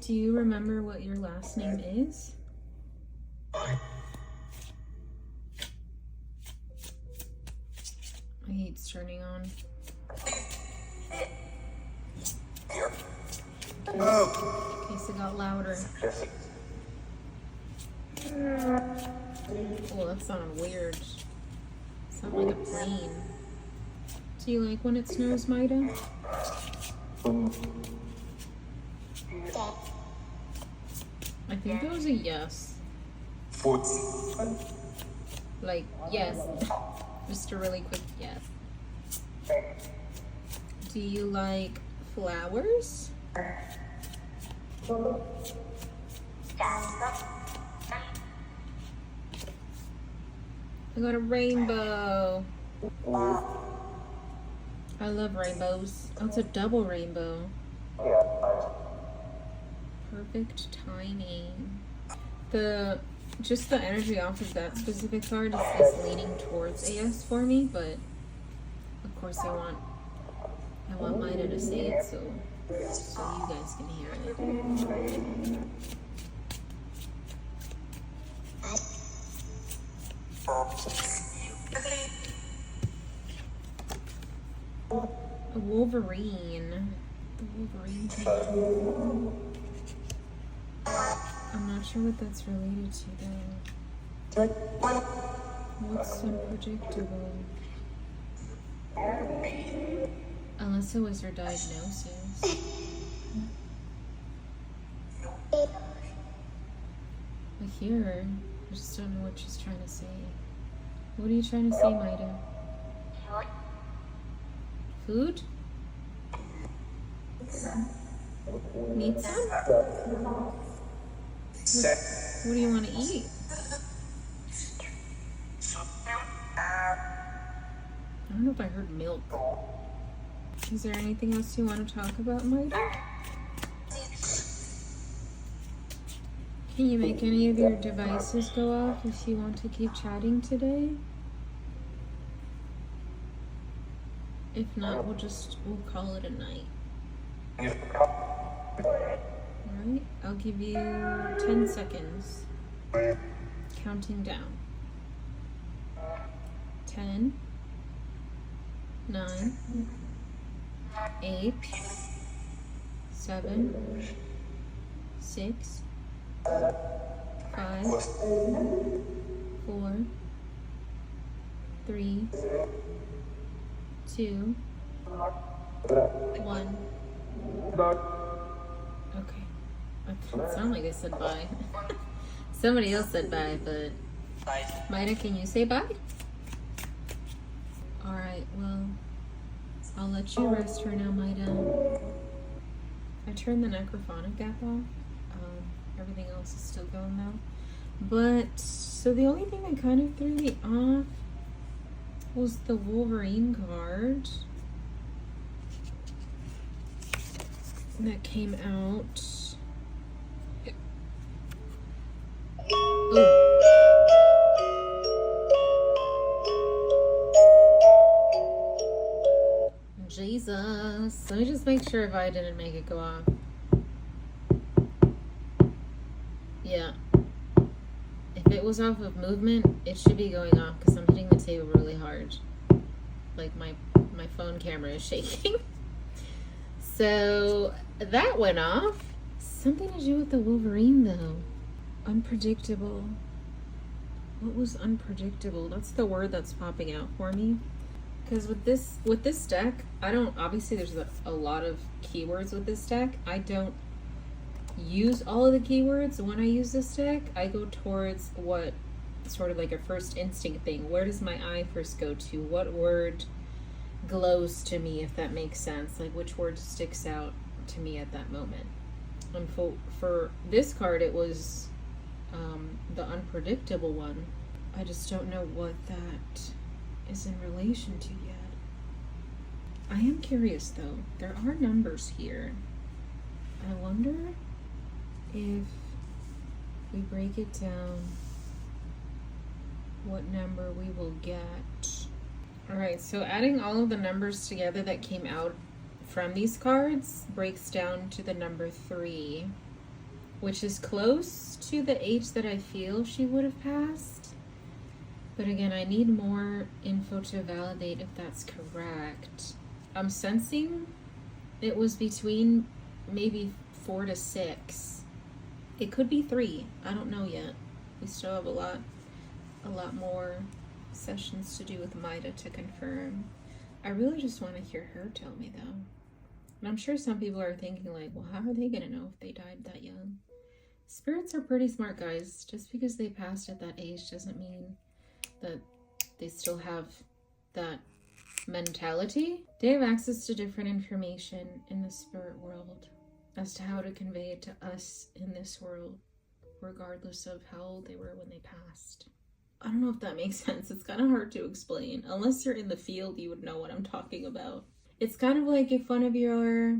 Do you remember what your last name is? My heat's turning on. In case it got louder. Oh, that sounded weird. Sounded like a plane. Do you like when it snows, Myra? I think that was a yes. Like, yes. Just a really quick yes. Do you like flowers? I got a rainbow. I love rainbows. Oh, it's a double rainbow. Perfect timing. Just the energy off of that specific card is leaning towards AS for me, but of course I want Myra to say it so you guys can hear it. A Wolverine. The Wolverine thing. I'm not sure what that's related to though. What's unpredictable? Unless it was her diagnosis. I hear her. I just don't know what she's trying to say. What are you trying to say, Maida? Food? Need some? What do you want to eat? I don't know if I heard milk. Is there anything else you want to talk about, Maida? Can you make any of your devices go off if you want to keep chatting today? If not, we'll call it a night. Alright, I'll give you 10 seconds. Counting down. 10, 9, 8, 7, 6, 5, 4, 3, 2, 1. Okay. It sounded like I said bye. Somebody else said bye, but Maida, can you say bye? Alright, well, I'll let you rest for now, Maida. I turned the necrophonic app off. Everything else is still going though. But, so the only thing that kind of threw me off was the Wolverine card that came out. Ooh. Jesus. Let me just make sure if I didn't make it go off. Yeah. If it was off of movement, it should be going off because I'm hitting the table really hard. Like my phone camera is shaking. So that went off. Something to do with the Wolverine though. Unpredictable. What was unpredictable? That's the word that's popping out for me. Because with this deck, I don't, obviously there's a lot of keywords with this deck. I don't use all of the keywords when I use this deck. I go towards what sort of like a first instinct thing. Where does my eye first go to? What word glows to me, if that makes sense? Like which word sticks out to me at that moment? And for this card, it was the unpredictable one. I just don't know what that is in relation to yet. I am curious though. There are numbers here. I wonder if we break it down, what number we will get. Alright, so adding all of the numbers together that came out from these cards breaks down to the number 3, which is close to the age that I feel she would have passed. But again, I need more info to validate if that's correct. I'm sensing it was between maybe 4 to 6. It could be 3. I don't know yet. We still have a lot more sessions to do with Maida to confirm. I really just want to hear her tell me though. And I'm sure some people are thinking like, well, how are they gonna know if they died that young? Spirits are pretty smart, guys. Just because they passed at that age doesn't mean that they still have that mentality. They have access to different information in the spirit world as to how to convey it to us in this world, regardless of how old they were when they passed. I don't know if that makes sense. It's kind of hard to explain. Unless you're in the field, you would know what I'm talking about. It's kind of like if one of your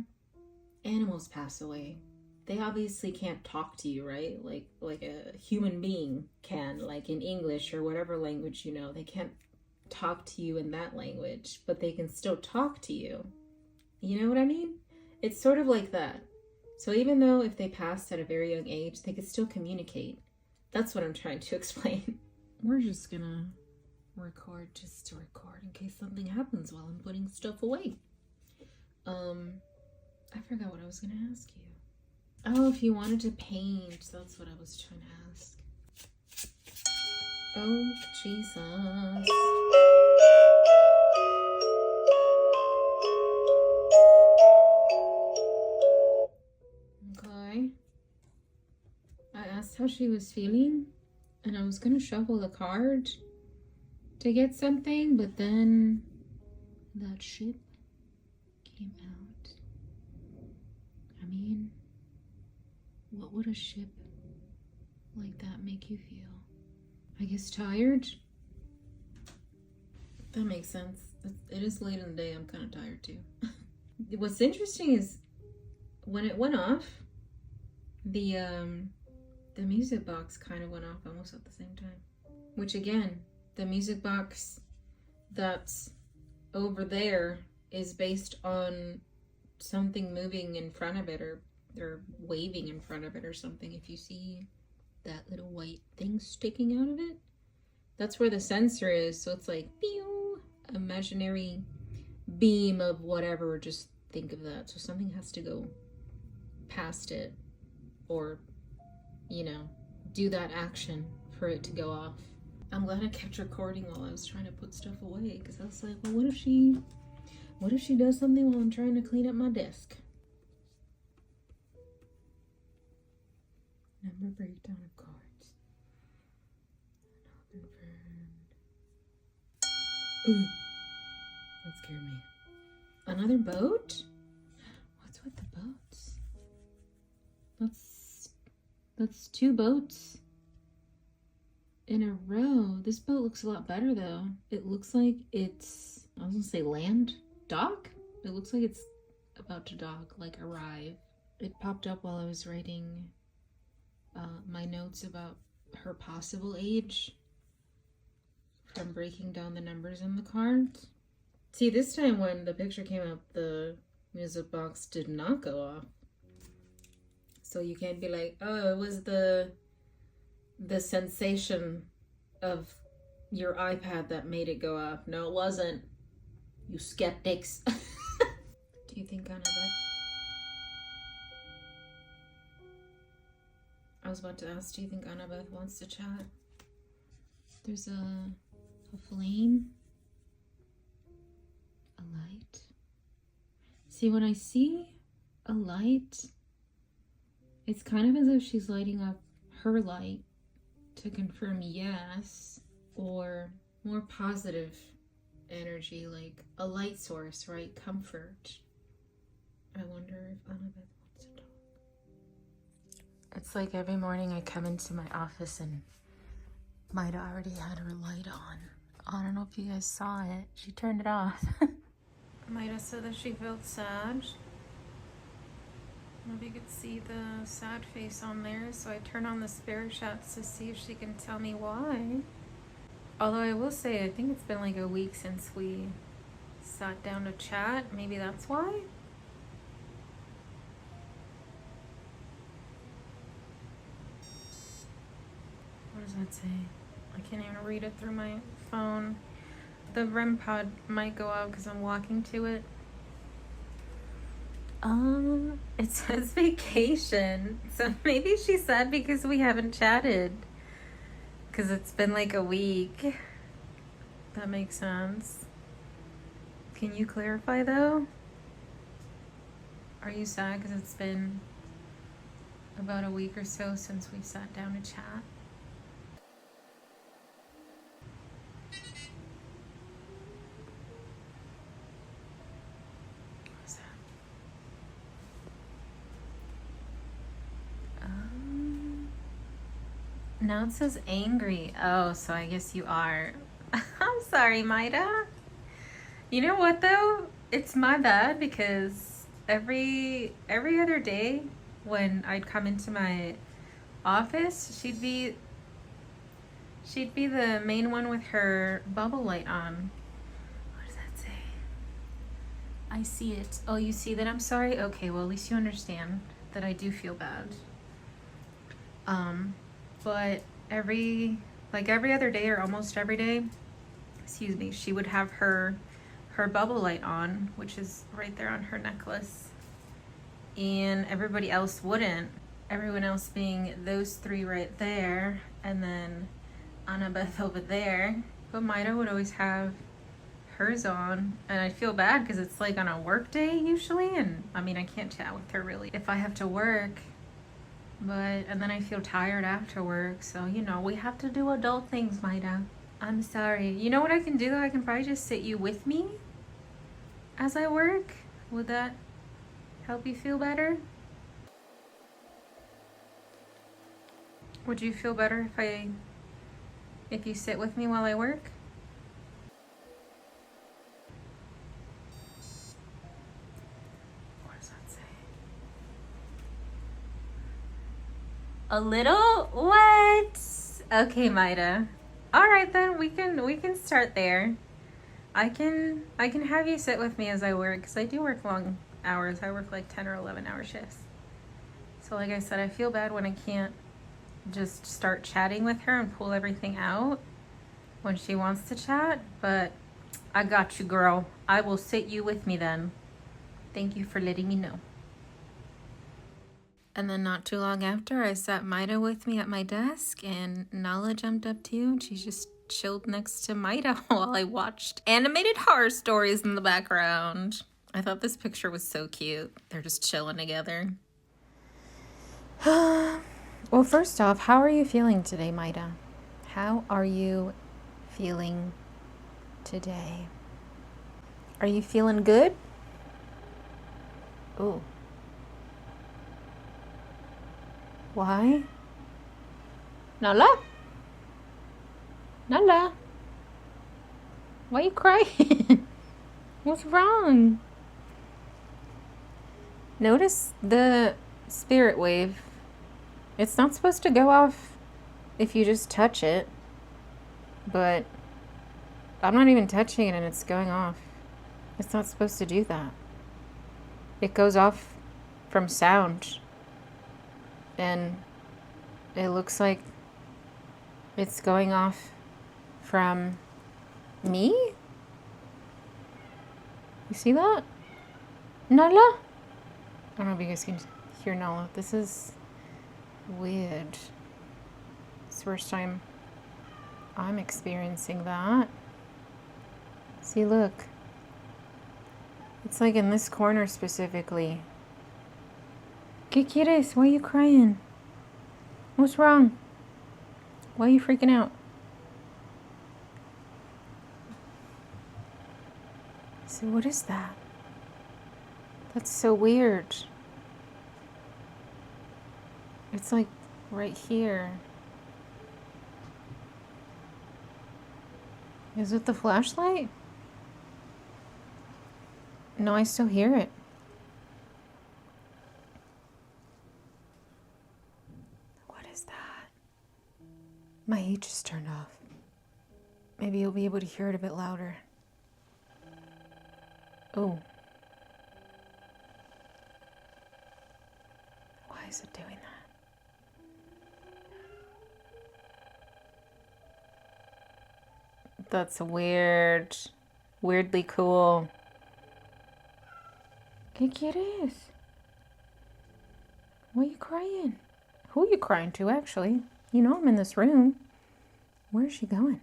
animals pass away. They obviously can't talk to you, right? Like a human being can, like in English or whatever language you know. They can't talk to you in that language, but they can still talk to you. You know what I mean? It's sort of like that. So even though if they passed at a very young age, they could still communicate. That's what I'm trying to explain. We're just gonna record just to record in case something happens while I'm putting stuff away. I forgot what I was gonna ask you. Oh, if you wanted to paint, that's what I was trying to ask. Oh, Jesus. Okay. I asked how she was feeling, and I was gonna shuffle the card to get something, but then that ship came out. I mean, what would a ship like that make you feel? I guess tired? That makes sense. It is late in the day. I'm kind of tired too. What's interesting is when it went off, the music box kind of went off almost at the same time. Which again, the music box that's over there is based on something moving in front of it or waving in front of it or something. If you see that little white thing sticking out of it, that's where the sensor is. So it's like pew, imaginary beam of whatever. Just think of that. So something has to go past it or, you know, do that action for it to go off. I'm glad I kept recording while I was trying to put stuff away, because I was like, well, what if she does something while I'm trying to clean up my desk? Number breakdown of cards. Not confirmed. Ooh, that scared me. Another boat? What's with the boats? That's two boats in a row. This boat looks a lot better though. It looks like it's, I was gonna say land? Dock? It looks like it's about to dock, like arrive. It popped up while I was writing my notes about her possible age from breaking down the numbers in the cards. See, this time when the picture came up, the music box did not go off. So you can't be like, oh, it was the sensation of your iPad that made it go off. No, it wasn't. You skeptics. Do you think Annabeth? I was about to ask, do you think Annabeth wants to chat? There's a flame. A light. See, when I see a light, it's kind of as if she's lighting up her light to confirm yes, or more positive energy, like a light source, right? Comfort. I wonder if Annabeth wants to talk. It's like every morning I come into my office and Myra already had her light on. I don't know if you guys saw it. She turned it off. Myra said that she felt sad. Maybe you could see the sad face on there, so I turn on the spirit chats to see if she can tell me why. Although I will say, I think it's been like a week since we sat down to chat. Maybe that's why? What does that say? I can't even read it through my phone. The REM pod might go out because I'm walking to it. It says vacation. So maybe she's sad because we haven't chatted. Because it's been like a week. That makes sense. Can you clarify though? Are you sad because it's been about a week or so since we sat down to chat? Now it says angry. Oh, so I guess you are. I'm sorry, Maida. You know what though? It's my bad because every other day when I'd come into my office, she'd be the main one with her bubble light on. What does that say? I see it. Oh, you see that I'm sorry? Okay, well at least you understand that I do feel bad. But every other day or almost every day, excuse me, she would have her bubble light on, which is right there on her necklace. And everybody else wouldn't. Everyone else being those three right there, and then Annabeth over there. But Maida would always have hers on, and I feel bad because it's like on a work day usually, and I mean I can't chat with her really if I have to work. And then I feel tired after work, so you know, we have to do adult things, Maida. I'm sorry. You know what I can do though? I can probably just sit you with me as I work. Would that help you feel better? Would you feel better if you sit with me while I work? What does that say? A little? What? Okay, Maida. All right then, we can start there. I can have you sit with me as I work, because I do work long hours. I work like 10 or 11 hour shifts. So like I said, I feel bad when I can't just start chatting with her and pull everything out when she wants to chat, but I got you, girl. I will sit you with me then. Thank you for letting me know. And then not too long after, I sat Maida with me at my desk, and Nala jumped up too, and she just chilled next to Maida while I watched animated horror stories in the background. I thought this picture was so cute. They're just chilling together. Well, first off, how are you feeling today, Maida? How are you feeling today? Are you feeling good? Ooh. Why? Nala? Nala? Why are you crying? What's wrong? Notice the spirit wave. It's not supposed to go off if you just touch it, but I'm not even touching it and it's going off. It's not supposed to do that. It goes off from sound, and it looks like it's going off from me. You see that? Nala? I don't know if you guys can hear Nala. This is weird. It's the first time I'm experiencing that. See, look. It's like in this corner specifically. ¿Qué quieres? Why are you crying? What's wrong? Why are you freaking out? So what is that? That's so weird. It's like right here. Is it the flashlight? No, I still hear it. What is that? My heat just turned off. Maybe you'll be able to hear it a bit louder. Oh. Why is it doing that? That's weird. Weirdly cool. ¿Qué quieres? Why are you crying? Who are you crying to, actually? You know I'm in this room. Where is she going?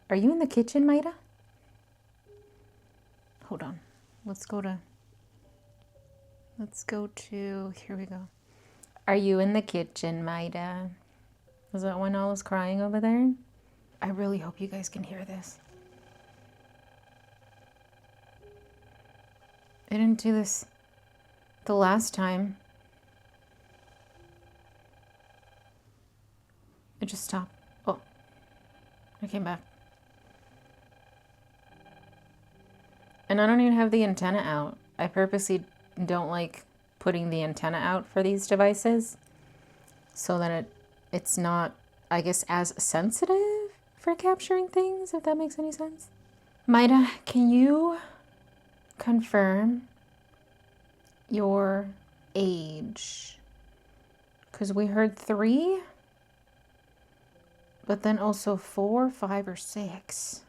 Are you in the kitchen, Maida? Hold on. Let's go to, here we go. Are you in the kitchen, Maida? Is that why Nala's crying over there? I really hope you guys can hear this. I didn't do this the last time. It just stopped. Oh, I came back. And I don't even have the antenna out. I purposely don't like putting the antenna out for these devices so that it's not, I guess, as sensitive for capturing things, if that makes any sense. Myra, can you confirm your age? Because we heard 3, but then also 4, 5, or 6.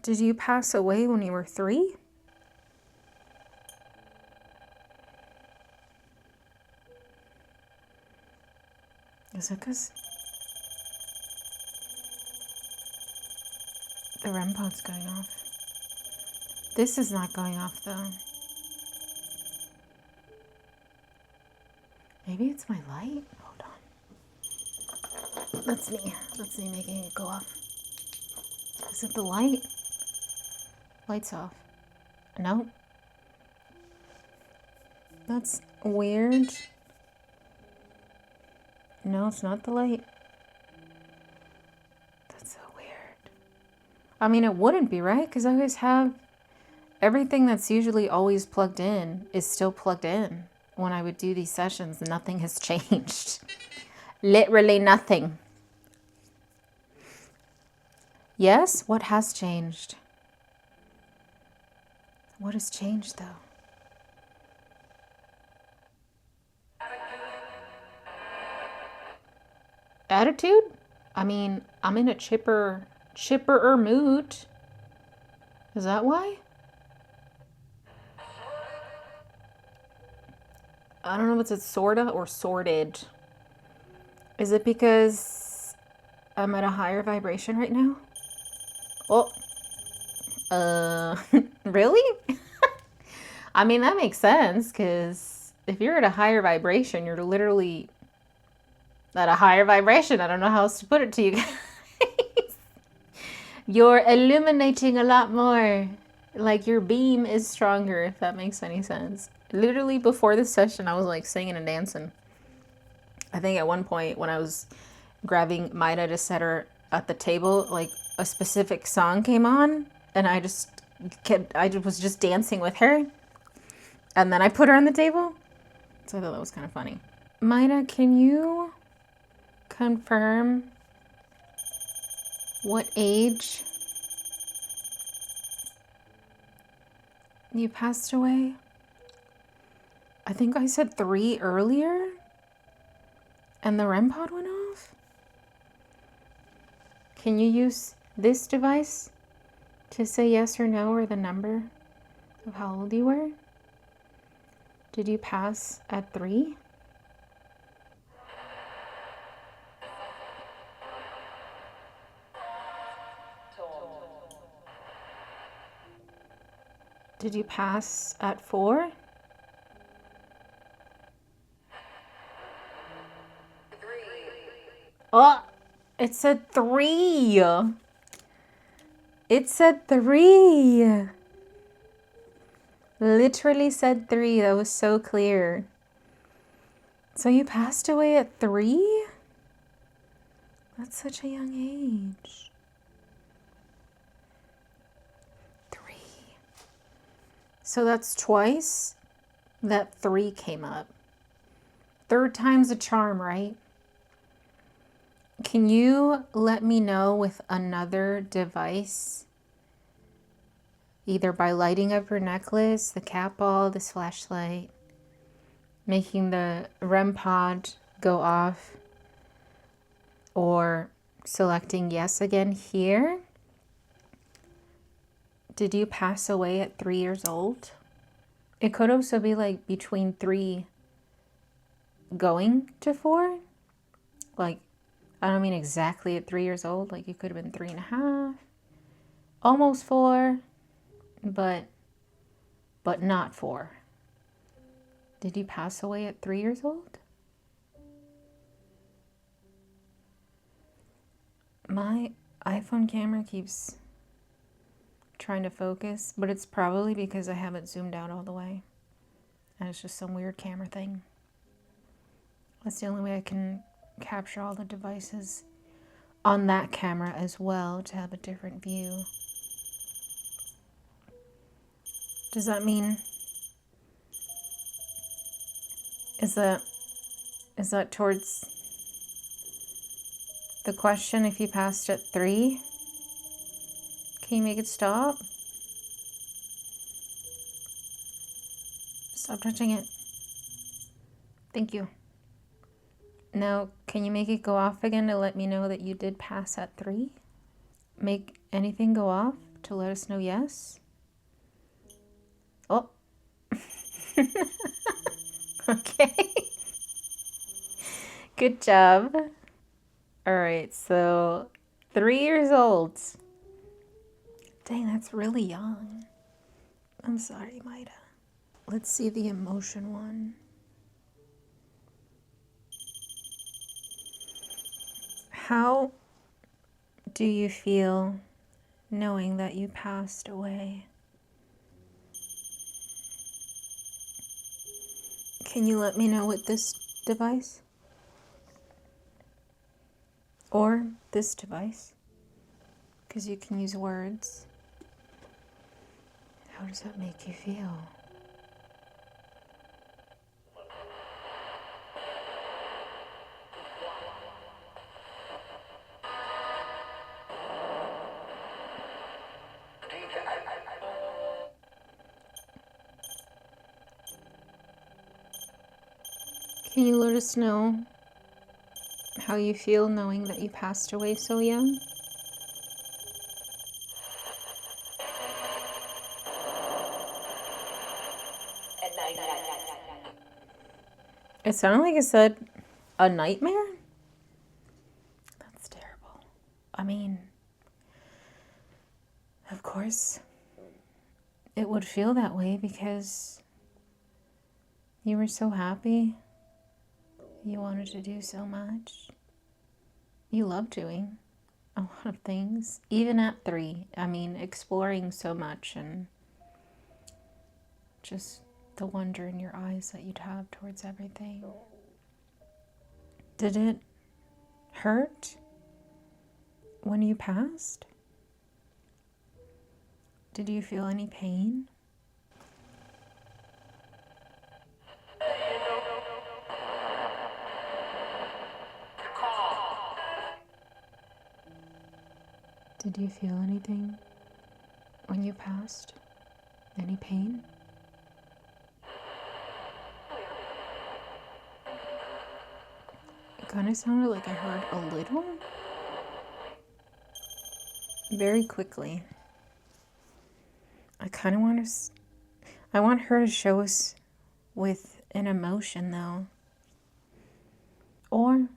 Did you pass away when you were 3? Is it because the REM pod's going off? This is not going off though. Maybe it's my light? Hold on. That's me. That's me making it go off. Is it the light? Light's off. No. That's weird. No, it's not the light. That's so weird. I mean, it wouldn't be, right? Because I always have everything that's usually always plugged in is still plugged in. When I would do these sessions, nothing has changed. Literally nothing. Yes? What has changed? What has changed, though? Attitude? I mean, I'm in a chipper mood. Is that why? I don't know if it's sorta or sorted. Is it because I'm at a higher vibration right now? Oh. Really? I mean, that makes sense, because if you're at a higher vibration, you're literally at a higher vibration. I don't know how else to put it to you guys. You're illuminating a lot more. Like, your beam is stronger, if that makes any sense. Literally, before this session, I was like singing and dancing. I think at one point when I was grabbing Myra to set her at the table, like a specific song came on, and I was just dancing with her. And then I put her on the table. So I thought that was kind of funny. Myra, can you confirm what age you passed away? I think I said 3 earlier, and the REM pod went off. Can you use this device to say yes or no, or the number of how old you were? Did you pass at 3? Did you pass at 4? Oh, it said 3. It said 3. Literally said 3. That was so clear. So you passed away at 3? That's such a young age. 3. So that's twice that 3 came up. 3rd time's a charm, right? Can you let me know with another device, either by lighting up your necklace, the cat ball, this flashlight, making the REM pod go off, or selecting yes again here? Did you pass away at 3 years old? It could also be like between 3 going to 4. Like, I don't mean exactly at 3 years old. Like, you could have been 3.5, almost 4, but not 4. Did you pass away at 3 years old? My iPhone camera keeps trying to focus, but it's probably because I haven't zoomed out all the way. And it's just some weird camera thing. That's the only way I can capture all the devices on that camera as well to have a different view. Does that mean, is that towards the question if you passed at 3? Can you make it stop? Stop touching it. Thank you. Now, can you make it go off again to let me know that you did pass at 3? Make anything go off to let us know yes? Oh. Okay. Good job. All right, so 3 years old. Dang, that's really young. I'm sorry, Maida. Let's see the emotion one. How do you feel knowing that you passed away? Can you let me know with this device? Or this device? Because you can use words. How does that make you feel? Can you let us know how you feel knowing that you passed away so young? It sounded like it said a nightmare? That's terrible. I mean, of course, it would feel that way because you were so happy. You wanted to do so much. You love doing a lot of things, even at 3. I mean, exploring so much and just the wonder in your eyes that you'd have towards everything. Did it hurt when you passed? Did you feel any pain? Did you feel anything when you passed? Any pain? It kind of sounded like I heard a little. Very quickly. I kind of want to... I want her to show us with an emotion, though. Or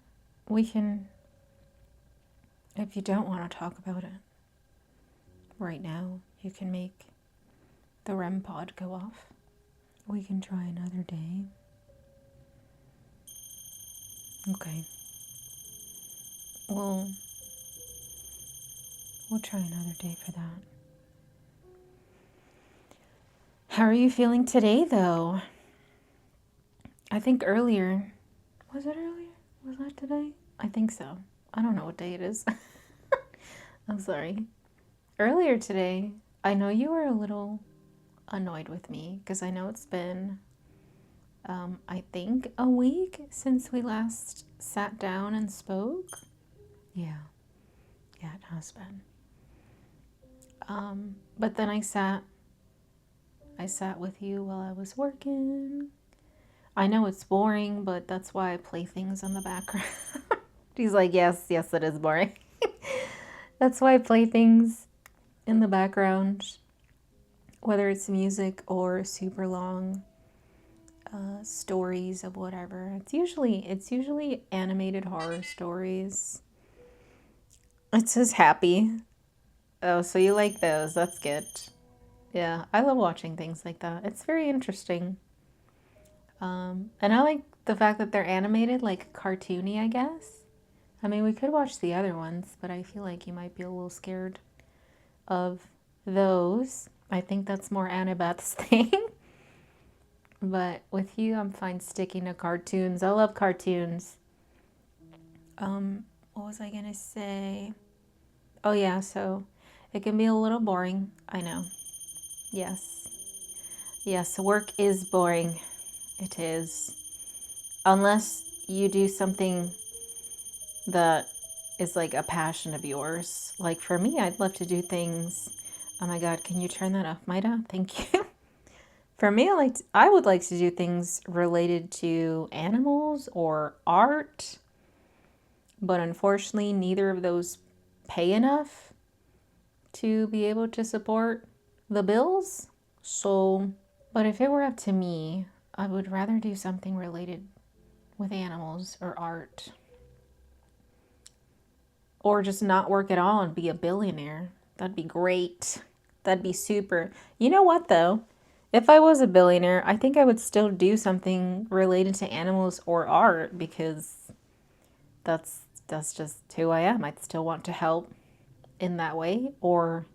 we can... If you don't want to talk about it right now, you can make the REM pod go off. We can try another day. Okay. We'll try another day for that. How are you feeling today, though? I think earlier... Was it earlier? Was that today? I think so. I don't know what day it is. I'm sorry. Earlier today, I know you were a little annoyed with me because I know it's been, I think, a week since we last sat down and spoke. Yeah, it has been. But then I sat with you while I was working. I know it's boring, but that's why I play things in the background. He's like, yes, it is boring. That's why I play things in the background, whether it's music or super long stories of whatever. It's usually animated horror stories. It says happy. Oh, so you like those. That's good. Yeah, I love watching things like that. It's very interesting. And I like the fact that they're animated, like cartoony, I guess. I mean, we could watch the other ones, but I feel like you might be a little scared of those. I think that's more Annabeth's thing. But with you, I'm fine sticking to cartoons. I love cartoons. What was I gonna say? Oh yeah, so it can be a little boring. I know. Yes. Yes, work is boring. It is. Unless you do something that is like a passion of yours. Like for me, I'd love to do things. Oh my God, can you turn that off, Maida? Thank you. For me, I would like to do things related to animals or art, but unfortunately, neither of those pay enough to be able to support the bills. So, but if it were up to me, I would rather do something related with animals or art. Or just not work at all and be a billionaire. That'd be great. That'd be super. You know what, though? If I was a billionaire, I think I would still do something related to animals or art because that's just who I am. I'd still want to help in that way or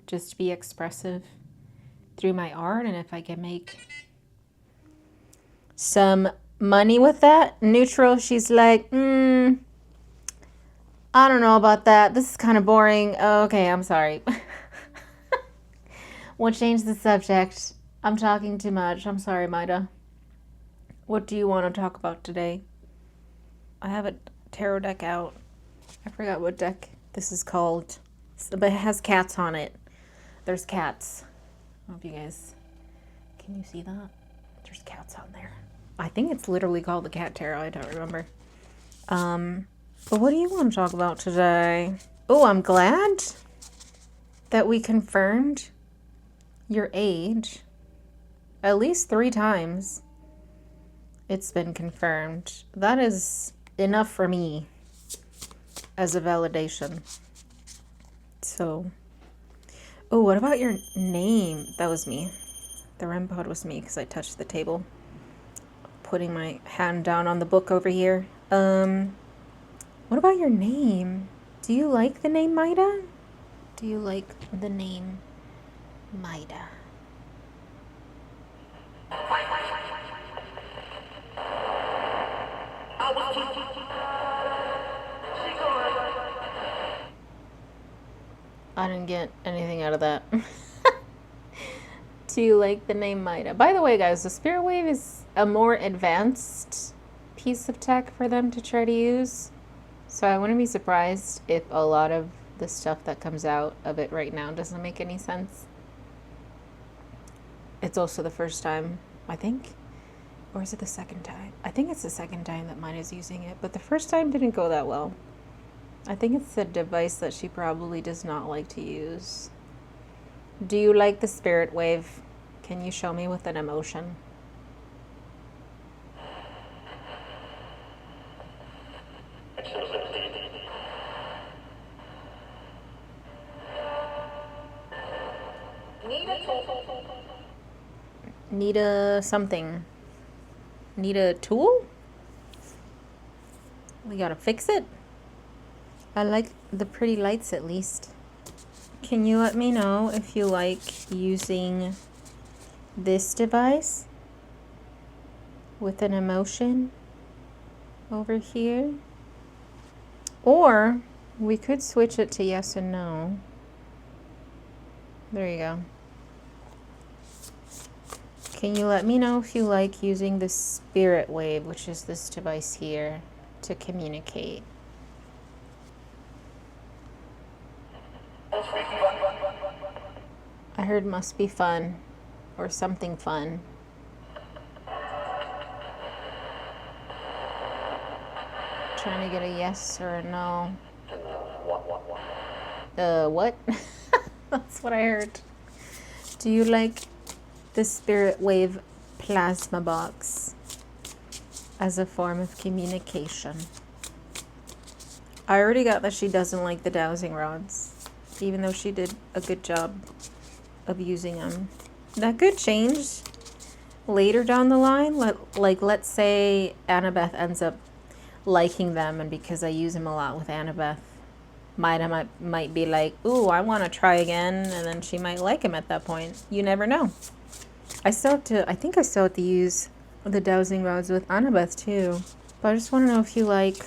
just be expressive through my art. And if I can make some money with that, neutral, she's like, I don't know about that. This is kind of boring. Okay, I'm sorry. We'll change the subject. I'm talking too much. I'm sorry, Maida. What do you want to talk about today? I have a tarot deck out. I forgot what deck this is called, but it has cats on it. There's cats. I hope you guys, can you see that? There's cats on there. I think it's literally called the Cat Tarot. I don't remember. But what do you want to talk about today? Oh, I'm glad that we confirmed your age at least 3 times. It's been confirmed. That is enough for me as a validation. So, oh, what about your name? That was me. The REM pod was me because I touched the table. Putting my hand down on the book over here. What about your name? Do you like the name Maida? Do you like the name Maida? I didn't get anything out of that. Do you like the name Maida? By the way, guys, the Spirit Wave is a more advanced piece of tech for them to try to use. So I wouldn't be surprised if a lot of the stuff that comes out of it right now doesn't make any sense. It's also the first time, I think. Or is it the second time? I think it's the second time that mine is using it, but the first time didn't go that well. I think it's a device that she probably does not like to use. Do you like the Spirit Wave? Can you show me with an emotion? Need a something. Need a tool? We gotta fix it. I like the pretty lights at least. Can you let me know if you like using this device with an emotion over here? Or we could switch it to yes and no. There you go. Can you let me know if you like using the Spirit Wave, which is this device here, to communicate? I heard must be fun or something fun. Trying to get a yes or a no. What? That's what I heard. Do you like the Spirit Wave plasma box as a form of communication? I already got that she doesn't like the dowsing rods, even though she did a good job of using them. That could change later down the line. Let's say Annabeth ends up liking them, and because I use them a lot with Annabeth, Maida might be like, ooh, I want to try again, and then she might like him at that point. You never know. I think I still have to use the dowsing rods with Annabeth too. But I just want to know if you like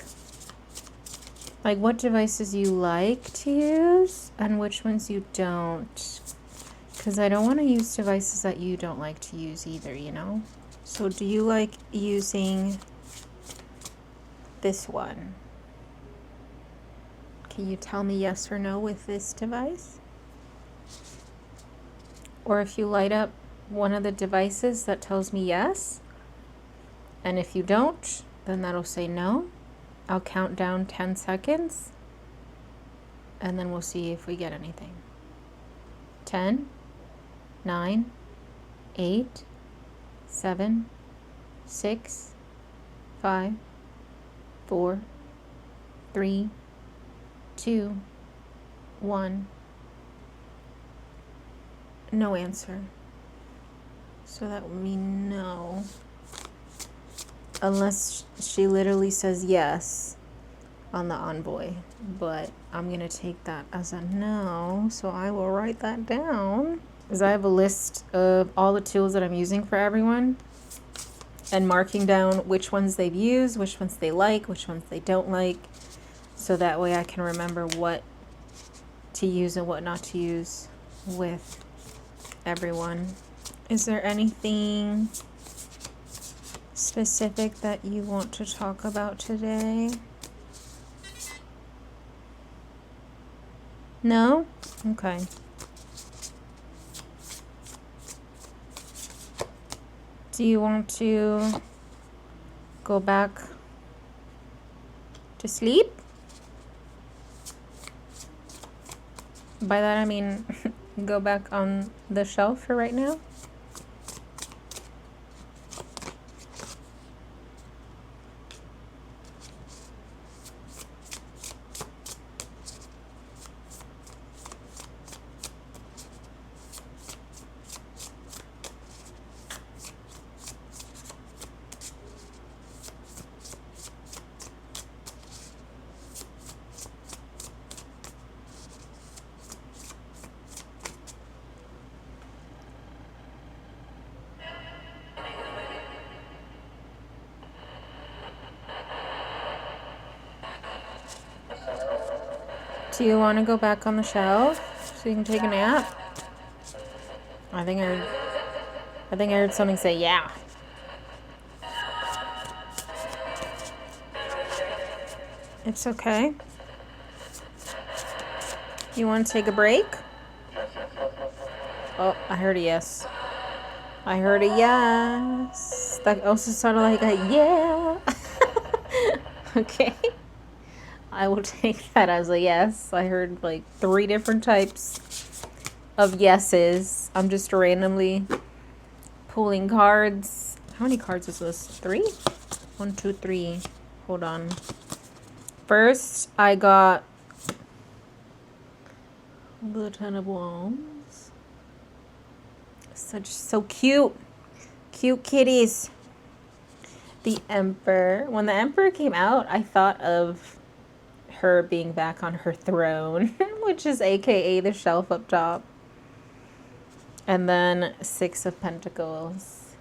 what devices you like to use and which ones you don't. Because I don't want to use devices that you don't like to use either, you know? So do you like using this one? Can you tell me yes or no with this device? Or if you light up one of the devices, that tells me yes. And if you don't, then that'll say no. I'll count down 10 seconds. And then we'll see if we get anything. 10, 9, 8, 7, 6, 5, 4, 3, 2, 1. No answer. So that would mean no. Unless she literally says yes on the envoy. But I'm going to take that as a no. So I will write that down. Because I have a list of all the tools that I'm using for everyone. And marking down which ones they've used, which ones they like, which ones they don't like. So that way I can remember what to use and what not to use with everyone. Is there anything specific that you want to talk about today? No? Okay. Do you want to go back to sleep? By that I mean go back on the shelf for right now. Do you want to go back on the shelf so you can take a nap? I think I heard something say yeah. It's okay. You want to take a break? Oh, I heard a yes. I heard a yes. That also sounded like a yeah. Okay. I will take that as a yes. I heard like 3 different types of yeses. I'm just randomly pulling cards. How many cards is this? 3? 1, 2, 3. Hold on. First, I got the 10 of Wands. So cute. Cute kitties. The Emperor. When the Emperor came out, I thought of her being back on her throne, which is aka the shelf up top. And then 6 of Pentacles.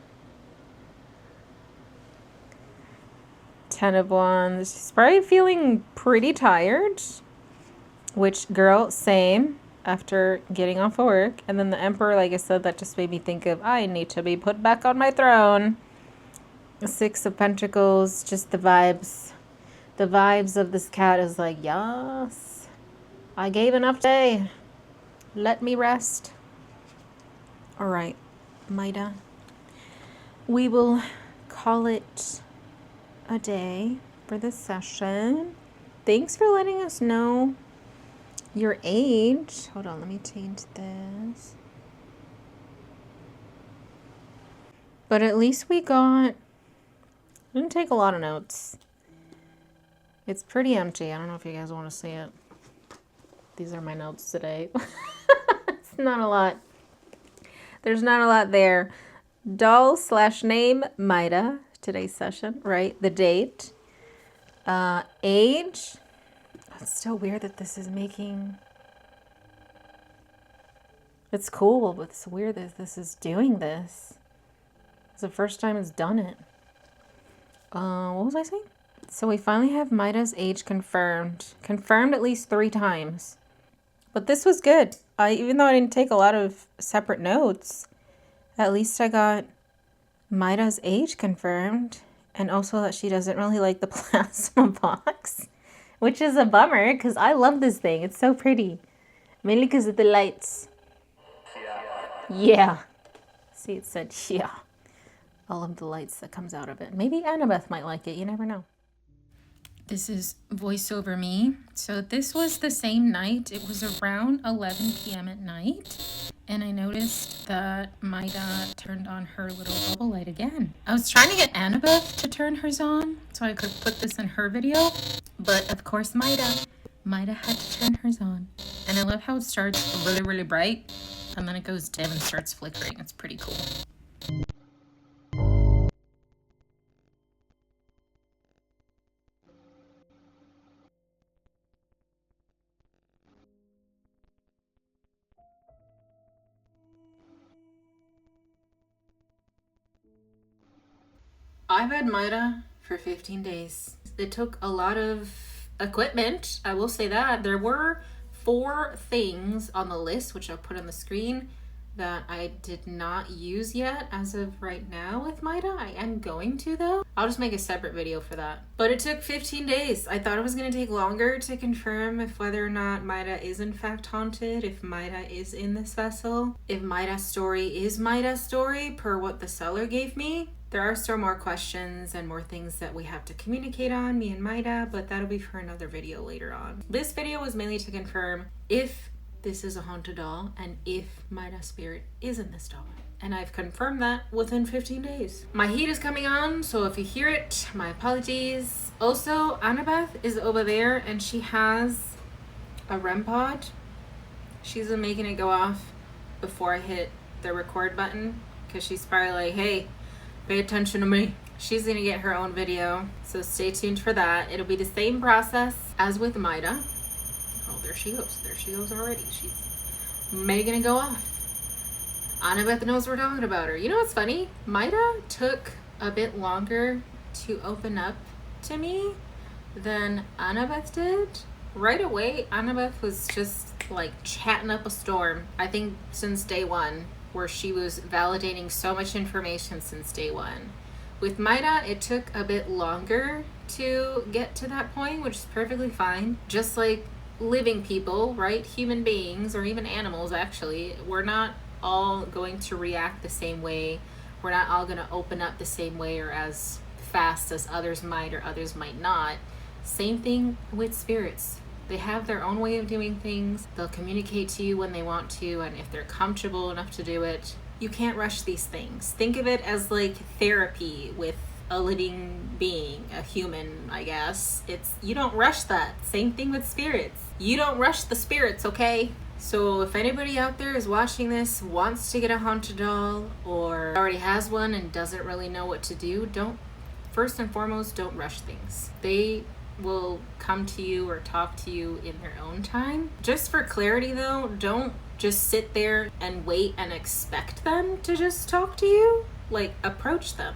10 of Wands. She's probably feeling pretty tired. Which, girl, same. After getting off of work. And then the Emperor, like I said, that just made me think of, I need to be put back on my throne. 6 of Pentacles, just the vibes. The vibes of this cat is like, yes, I gave enough day. Let me rest. All right, Myra. We will call it a day for this session. Thanks for letting us know your age. Hold on, let me change this. But at least we didn't take a lot of notes. It's pretty empty. I don't know if you guys want to see it. These are my notes today. It's not a lot. There's not a lot there. Doll/name Myra. Today's session, right? The date. Age. It's so weird that this is making... It's cool, but it's weird that this is doing this. It's the first time it's done it. What was I saying? So we finally have Maida's age confirmed. Confirmed at least 3 times. But this was good. Even though I didn't take a lot of separate notes, at least I got Maida's age confirmed. And also that she doesn't really like the plasma box. Which is a bummer, because I love this thing. It's so pretty. Mainly because of the lights. Yeah. See, it said, yeah. All of the lights that comes out of it. Maybe Annabeth might like it. You never know. This is voiceover me. So this was the same night. It was around 11 p.m. at night. And I noticed that Maida turned on her little bubble light again. I was trying to get Annabeth to turn hers on so I could put this in her video. But of course Maida had to turn hers on. And I love how it starts really, really bright. And then it goes dim and starts flickering. It's pretty cool. I've had Maida for 15 days. It took a lot of equipment, I will say that. There were 4 things on the list, which I'll put on the screen, that I did not use yet as of right now with Maida. I am going to though. I'll just make a separate video for that. But it took 15 days. I thought it was going to take longer to confirm if whether or not Maida is in fact haunted, if Maida is in this vessel, if Maida's story is Maida's story per what the seller gave me. There are still more questions and more things that we have to communicate on, me and Maida, but that'll be for another video later on. This video was mainly to confirm if this is a haunted doll and if Maida's spirit is in this doll. And I've confirmed that within 15 days. My heat is coming on, so if you hear it, my apologies. Also, Annabeth is over there and she has a REM pod. She's been making it go off before I hit the record button because she's probably like, hey, pay attention to me. She's gonna get her own video, so stay tuned for that. It'll be the same process as with Maida. Oh, there she goes. There she goes already. She's making it go off. Annabeth knows we're talking about her. You know what's funny? Maida took a bit longer to open up to me than Annabeth did. Right away, Annabeth was just like chatting up a storm. I think since day one, where she was validating so much information since day one. With Maida, it took a bit longer to get to that point, which is perfectly fine. Just like living people, right? Human beings, or even animals actually, we're not all going to react the same way. We're not all going to open up the same way or as fast as others might or others might not. Same thing with spirits. They have their own way of doing things. They'll communicate to you when they want to, and if they're comfortable enough to do it. You can't rush these things. Think of it as like therapy with a living being, a human, I guess. You don't rush that. Same thing with spirits. You don't rush the spirits, okay? So if anybody out there is watching this, wants to get a haunted doll, or already has one and doesn't really know what to do, first and foremost, don't rush things. They will come to you or talk to you in their own time. Just for clarity though, don't just sit there and wait and expect them to just talk to you. Like, approach them.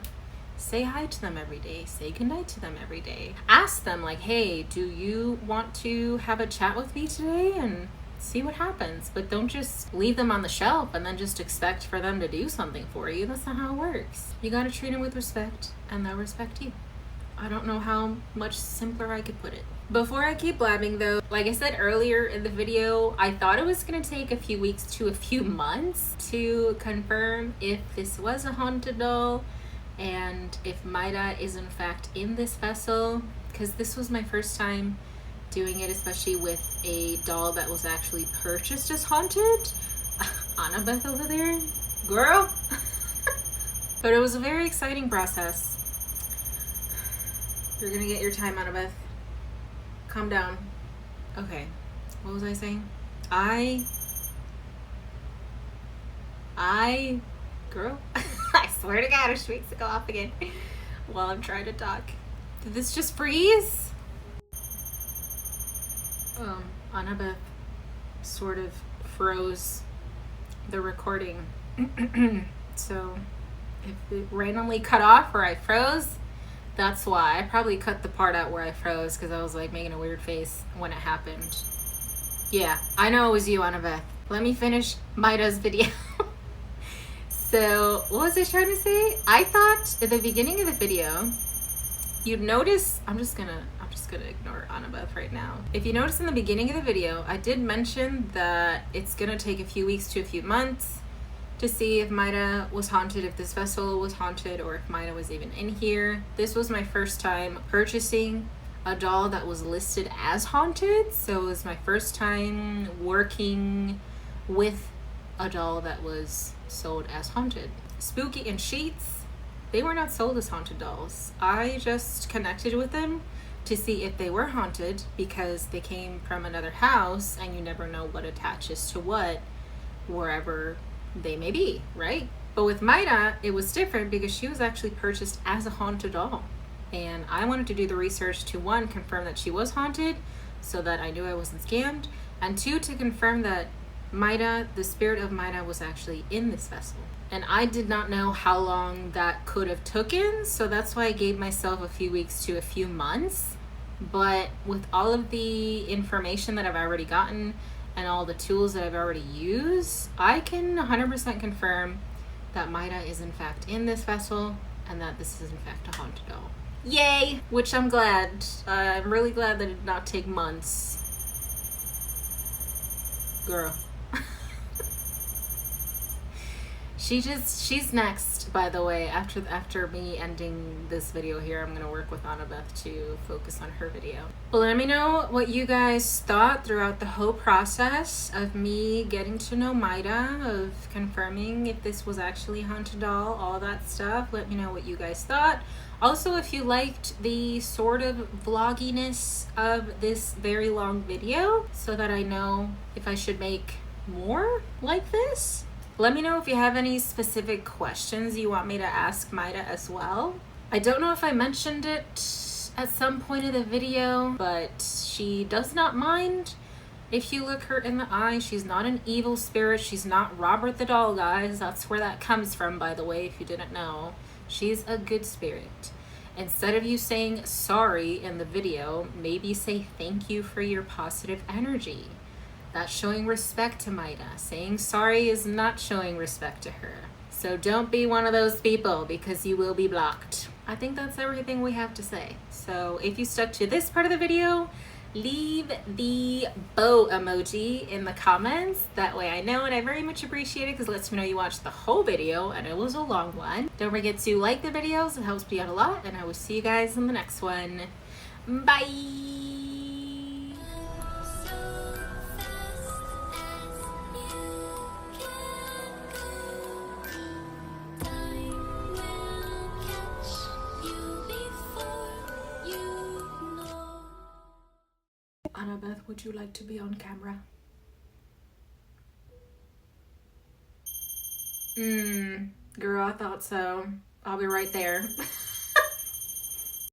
Say hi to them every day. Say goodnight to them every day. Ask them like, hey, do you want to have a chat with me today? And see what happens. But don't just leave them on the shelf and then just expect for them to do something for you. That's not how it works. You gotta treat them with respect and they'll respect you. I don't know how much simpler I could put it. Before I keep blabbing though, like I said earlier in the video, I thought it was gonna take a few weeks to a few months to confirm if this was a haunted doll and if Maida is in fact in this vessel, because this was my first time doing it, especially with a doll that was actually purchased as haunted. Annabeth over there, girl. But it was a very exciting process. You're gonna get your time, Annabeth. Calm down. Okay, what was I saying? Girl, I swear to God, her streaks go off again while I'm trying to talk. Did this just freeze? Annabeth sort of froze the recording. So if it randomly cut off or I froze, that's why. I probably cut the part out where I froze because I was like making a weird face when it happened. Yeah, I know it was you, Annabeth. Let me finish Maida's video. So, what was I trying to say? I thought at the beginning of the video, you'd notice, I'm just gonna ignore Annabeth right now. If you notice in the beginning of the video, I did mention that it's gonna take a few weeks to a few months to see if Myra was haunted, if this vessel was haunted, or if Myra was even in here. This was my first time purchasing a doll that was listed as haunted, so it was my first time working with a doll that was sold as haunted. Spooky and Sheets, they were not sold as haunted dolls. I just connected with them to see if they were haunted because they came from another house and you never know what attaches to what wherever they may be, right? But with Myra, it was different because she was actually purchased as a haunted doll. And I wanted to do the research to, one, confirm that she was haunted so that I knew I wasn't scammed, and two, to confirm that Myra, the spirit of Myra, was actually in this vessel. And I did not know how long that could have taken, so that's why I gave myself a few weeks to a few months. But with all of the information that I've already gotten and all the tools that I've already used, I can 100% confirm that Myra is in fact in this vessel and that this is in fact a haunted doll. Yay! Which I'm glad. I'm really glad that it did not take months. Girl. She's next, by the way. After me ending this video here, I'm gonna work with Annabeth to focus on her video. Well, let me know what you guys thought throughout the whole process of me getting to know Myra, of confirming if this was actually a haunted doll, all that stuff. Let me know what you guys thought. Also, if you liked the sort of vlogginess of this very long video, so that I know if I should make more like this. Let me know if you have any specific questions you want me to ask Myra as well. I don't know if I mentioned it at some point of the video, but she does not mind if you look her in the eye. She's not an evil spirit. She's not Robert the Doll, guys. That's where that comes from, by the way, if you didn't know. She's a good spirit. Instead of you saying sorry in the video, maybe say thank you for your positive energy. That's showing respect to Myra. Saying sorry is not showing respect to her. So don't be one of those people because you will be blocked. I think that's everything we have to say. So if you stuck to this part of the video, leave the bow emoji in the comments. That way I know, and I very much appreciate it because it lets me know you watched the whole video and it was a long one. Don't forget to like the videos. It helps me out a lot, and I will see you guys in the next one. Bye! Annabeth, would you like to be on camera? Girl, I thought so. I'll be right there.